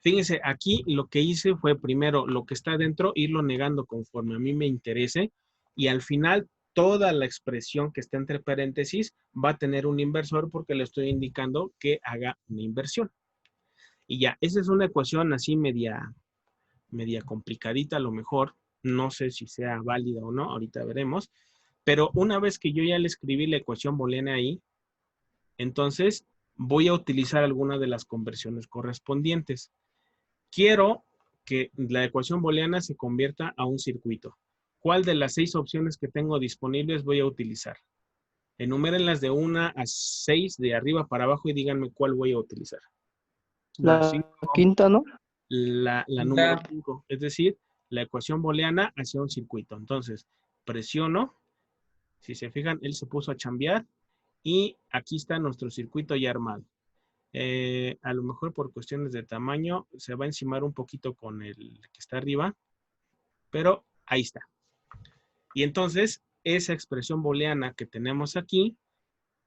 Fíjense, aquí lo que hice fue primero lo que está dentro, irlo negando conforme a mí me interese. Y al final, toda la expresión que está entre paréntesis va a tener un inversor porque le estoy indicando que haga una inversión. Y ya, esa es una ecuación así media complicadita a lo mejor. No sé si sea válida o no, ahorita veremos. Pero una vez que yo ya le escribí la ecuación booleana ahí, entonces voy a utilizar alguna de las conversiones correspondientes. Quiero que la ecuación booleana se convierta a un circuito. ¿Cuál de las 6 opciones que tengo disponibles voy a utilizar? Enumérenlas de 1 a 6, de arriba para abajo, y díganme cuál voy a utilizar. La quinta, ¿no? La número 5, es decir, la ecuación booleana hacia un circuito. Entonces, presiono. Si se fijan, él se puso a chambear y aquí está nuestro circuito ya armado. A lo mejor por cuestiones de tamaño se va a encimar un poquito con el que está arriba, pero ahí está. Y entonces, esa expresión booleana que tenemos aquí,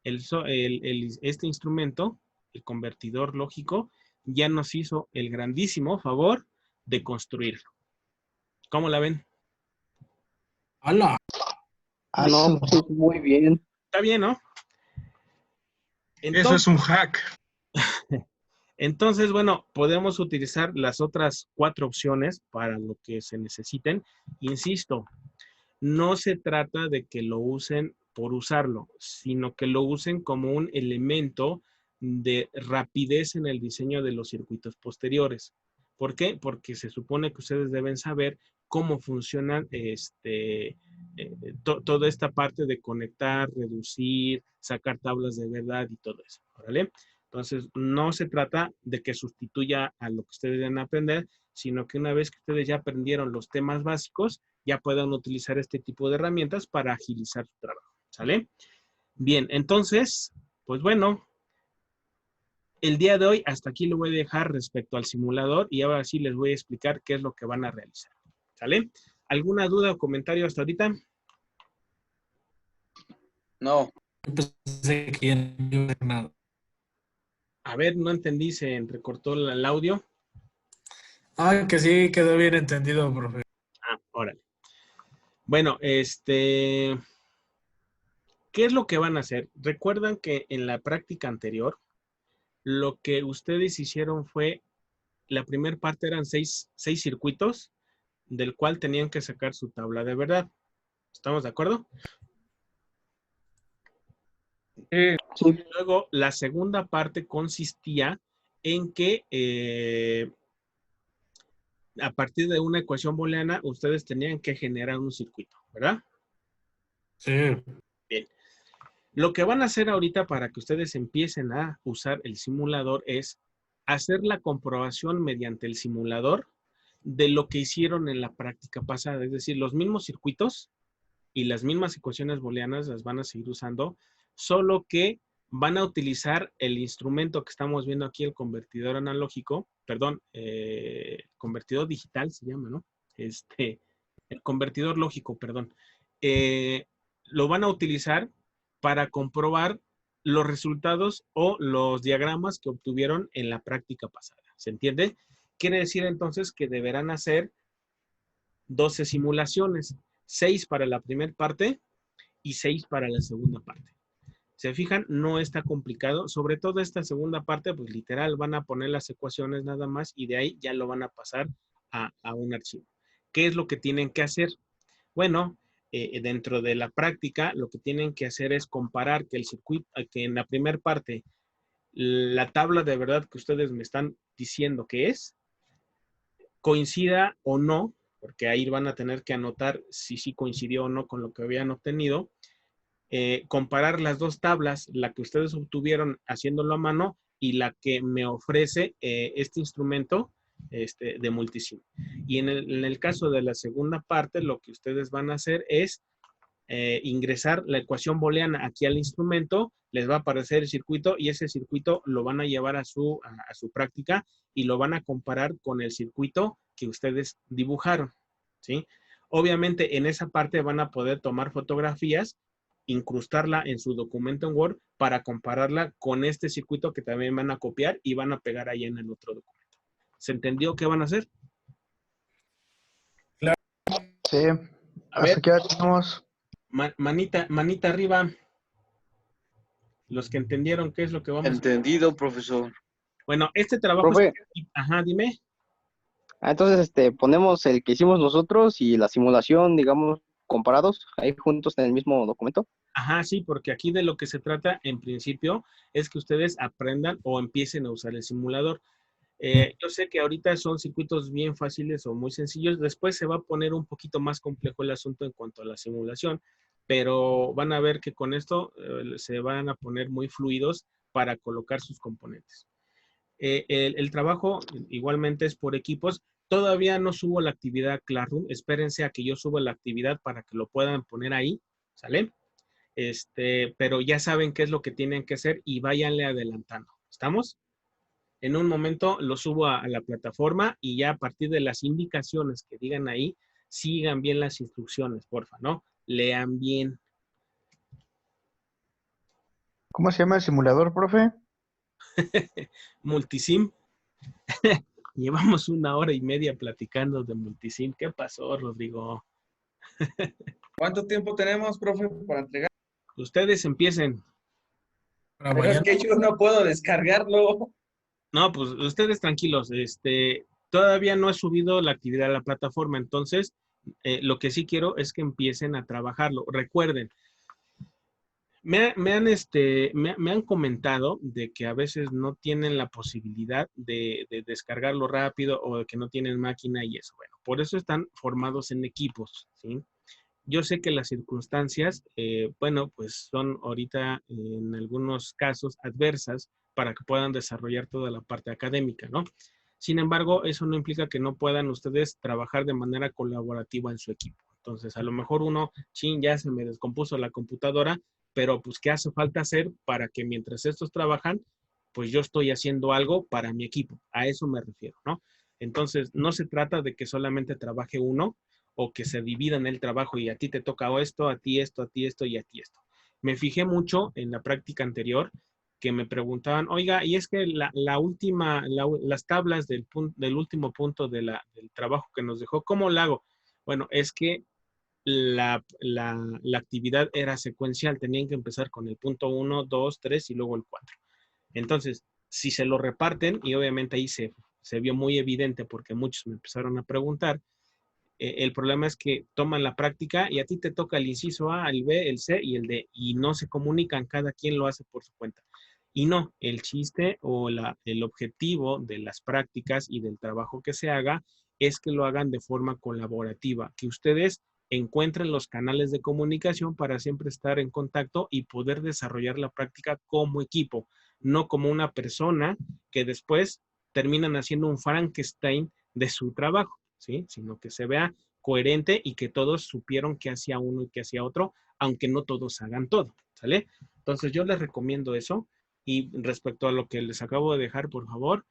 este instrumento, el convertidor lógico, ya nos hizo el grandísimo favor de construirlo. ¿Cómo la ven? ¡Hala! Ah, no, pues muy bien. Está bien, ¿no? Entonces, eso es un hack. Entonces, bueno, podemos utilizar las otras 4 opciones para lo que se necesiten. Insisto, no se trata de que lo usen por usarlo, sino que lo usen como un elemento de rapidez en el diseño de los circuitos posteriores. ¿Por qué? Porque se supone que ustedes deben saber cómo funcionan toda esta parte de conectar, reducir, sacar tablas de verdad y todo eso, ¿vale? Entonces, no se trata de que sustituya a lo que ustedes deben aprender, sino que una vez que ustedes ya aprendieron los temas básicos, ya puedan utilizar este tipo de herramientas para agilizar su trabajo, ¿sale? Bien, entonces, pues bueno, el día de hoy hasta aquí lo voy a dejar respecto al simulador y ahora sí les voy a explicar qué es lo que van a realizar, ¿sale? ¿Alguna duda o comentario hasta ahorita? No. Pensé que ya no iba a hacer nada. A ver, no entendí, se entrecortó el audio. Ah, que sí, quedó bien entendido, profe. Ah, órale. Bueno, ¿qué es lo que van a hacer? Recuerdan que en la práctica anterior, lo que ustedes hicieron fue, la primera parte eran 6 circuitos, del cual tenían que sacar su tabla de verdad. ¿Estamos de acuerdo? Sí. Luego, la segunda parte consistía en que a partir de una ecuación booleana, ustedes tenían que generar un circuito, ¿verdad? Sí. Bien. Lo que van a hacer ahorita para que ustedes empiecen a usar el simulador es hacer la comprobación mediante el simulador de lo que hicieron en la práctica pasada. Es decir, los mismos circuitos y las mismas ecuaciones booleanas las van a seguir usando, solo que van a utilizar el instrumento que estamos viendo aquí, el convertidor analógico, perdón, convertidor digital se llama, ¿no? El convertidor lógico, perdón. Lo van a utilizar para comprobar los resultados o los diagramas que obtuvieron en la práctica pasada. ¿Se entiende? Quiere decir entonces que deberán hacer 12 simulaciones, 6 para la primera parte y 6 para la segunda parte. Se fijan, no está complicado, sobre todo esta segunda parte, pues literal van a poner las ecuaciones nada más y de ahí ya lo van a pasar a un archivo. ¿Qué es lo que tienen que hacer? Bueno, dentro de la práctica, lo que tienen que hacer es comparar que el circuito, que en la primera parte, la tabla de verdad que ustedes me están diciendo que es, coincida o no, porque ahí van a tener que anotar si sí coincidió o no con lo que habían obtenido. Comparar las dos tablas, la que ustedes obtuvieron haciéndolo a mano y la que me ofrece este instrumento de multisim. Y en el caso de la segunda parte, lo que ustedes van a hacer es ingresar la ecuación booleana aquí al instrumento, les va a aparecer el circuito y ese circuito lo van a llevar a su práctica y lo van a comparar con el circuito que ustedes dibujaron, ¿sí? Obviamente en esa parte van a poder tomar fotografías, incrustarla en su documento en Word para compararla con este circuito que también van a copiar y van a pegar ahí en el otro documento. ¿Se entendió qué van a hacer? Sí. A ver, ¿Hasta qué hora tenemos? manita arriba. Los que entendieron qué es lo que vamos a hacer. Entendido, profesor. Bueno, este trabajo... Profe. Ajá, dime. Entonces, ponemos el que hicimos nosotros y la simulación, digamos, comparados, ahí juntos en el mismo documento. Ajá, sí, porque aquí de lo que se trata, en principio, es que ustedes aprendan o empiecen a usar el simulador. Yo sé que ahorita son circuitos bien fáciles o muy sencillos. Después se va a poner un poquito más complejo el asunto en cuanto a la simulación, pero van a ver que con esto se van a poner muy fluidos para colocar sus componentes. El trabajo igualmente es por equipos. Todavía no subo la actividad Classroom. Espérense a que yo suba la actividad para que lo puedan poner ahí, ¿sale? Pero ya saben qué es lo que tienen que hacer y váyanle adelantando. ¿Estamos? En un momento lo subo a la plataforma y ya a partir de las indicaciones que digan ahí, sigan bien las instrucciones, porfa, ¿no? Lean bien. ¿Cómo se llama el simulador, profe? Multisim. Llevamos 1 hora y media platicando de multisim. ¿Qué pasó, Rodrigo? ¿Cuánto tiempo tenemos, profe, para entregar? Ustedes empiecen. Pero es que yo no puedo descargarlo. No, pues ustedes tranquilos. Todavía no he subido la actividad a la plataforma, entonces lo que sí quiero es que empiecen a trabajarlo. Recuerden, me han comentado de que a veces no tienen la posibilidad de descargarlo rápido o de que no tienen máquina y eso. Bueno, por eso están formados en equipos, ¿sí? Yo sé que las circunstancias, bueno, pues son ahorita en algunos casos adversas para que puedan desarrollar toda la parte académica, ¿no? Sin embargo, eso no implica que no puedan ustedes trabajar de manera colaborativa en su equipo. Entonces, a lo mejor uno, ya se me descompuso la computadora, pero pues, ¿qué hace falta hacer para que mientras estos trabajan, pues yo estoy haciendo algo para mi equipo? A eso me refiero, ¿no? Entonces, no se trata de que solamente trabaje uno o que se dividan el trabajo y a ti te toca esto, a ti esto, a ti esto y a ti esto. Me fijé mucho en la práctica anterior que me preguntaban, oiga, y es que las tablas del último punto del trabajo que nos dejó, ¿cómo lo hago? Bueno, es que la actividad era secuencial, tenían que empezar con el punto 1, 2, 3 y luego el 4. Entonces, si se lo reparten, y obviamente ahí se vio muy evidente porque muchos me empezaron a preguntar, el problema es que toman la práctica y a ti te toca el inciso A, el B, el C y el D, y no se comunican, cada quien lo hace por su cuenta. Y no, el chiste o el objetivo de las prácticas y del trabajo que se haga es que lo hagan de forma colaborativa, que ustedes encuentren los canales de comunicación para siempre estar en contacto y poder desarrollar la práctica como equipo, no como una persona que después terminan haciendo un Frankenstein de su trabajo, ¿sí? Sino que se vea coherente y que todos supieron qué hacía uno y qué hacía otro, aunque no todos hagan todo, ¿sale? Entonces yo les recomiendo eso. Y respecto a lo que les acabo de dejar, por favor,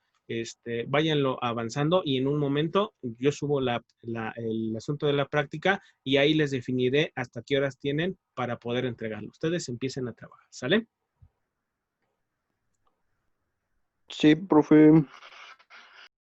váyanlo avanzando y en un momento yo subo el asunto de la práctica y ahí les definiré hasta qué horas tienen para poder entregarlo. Ustedes empiecen a trabajar, ¿sale? Sí, profe.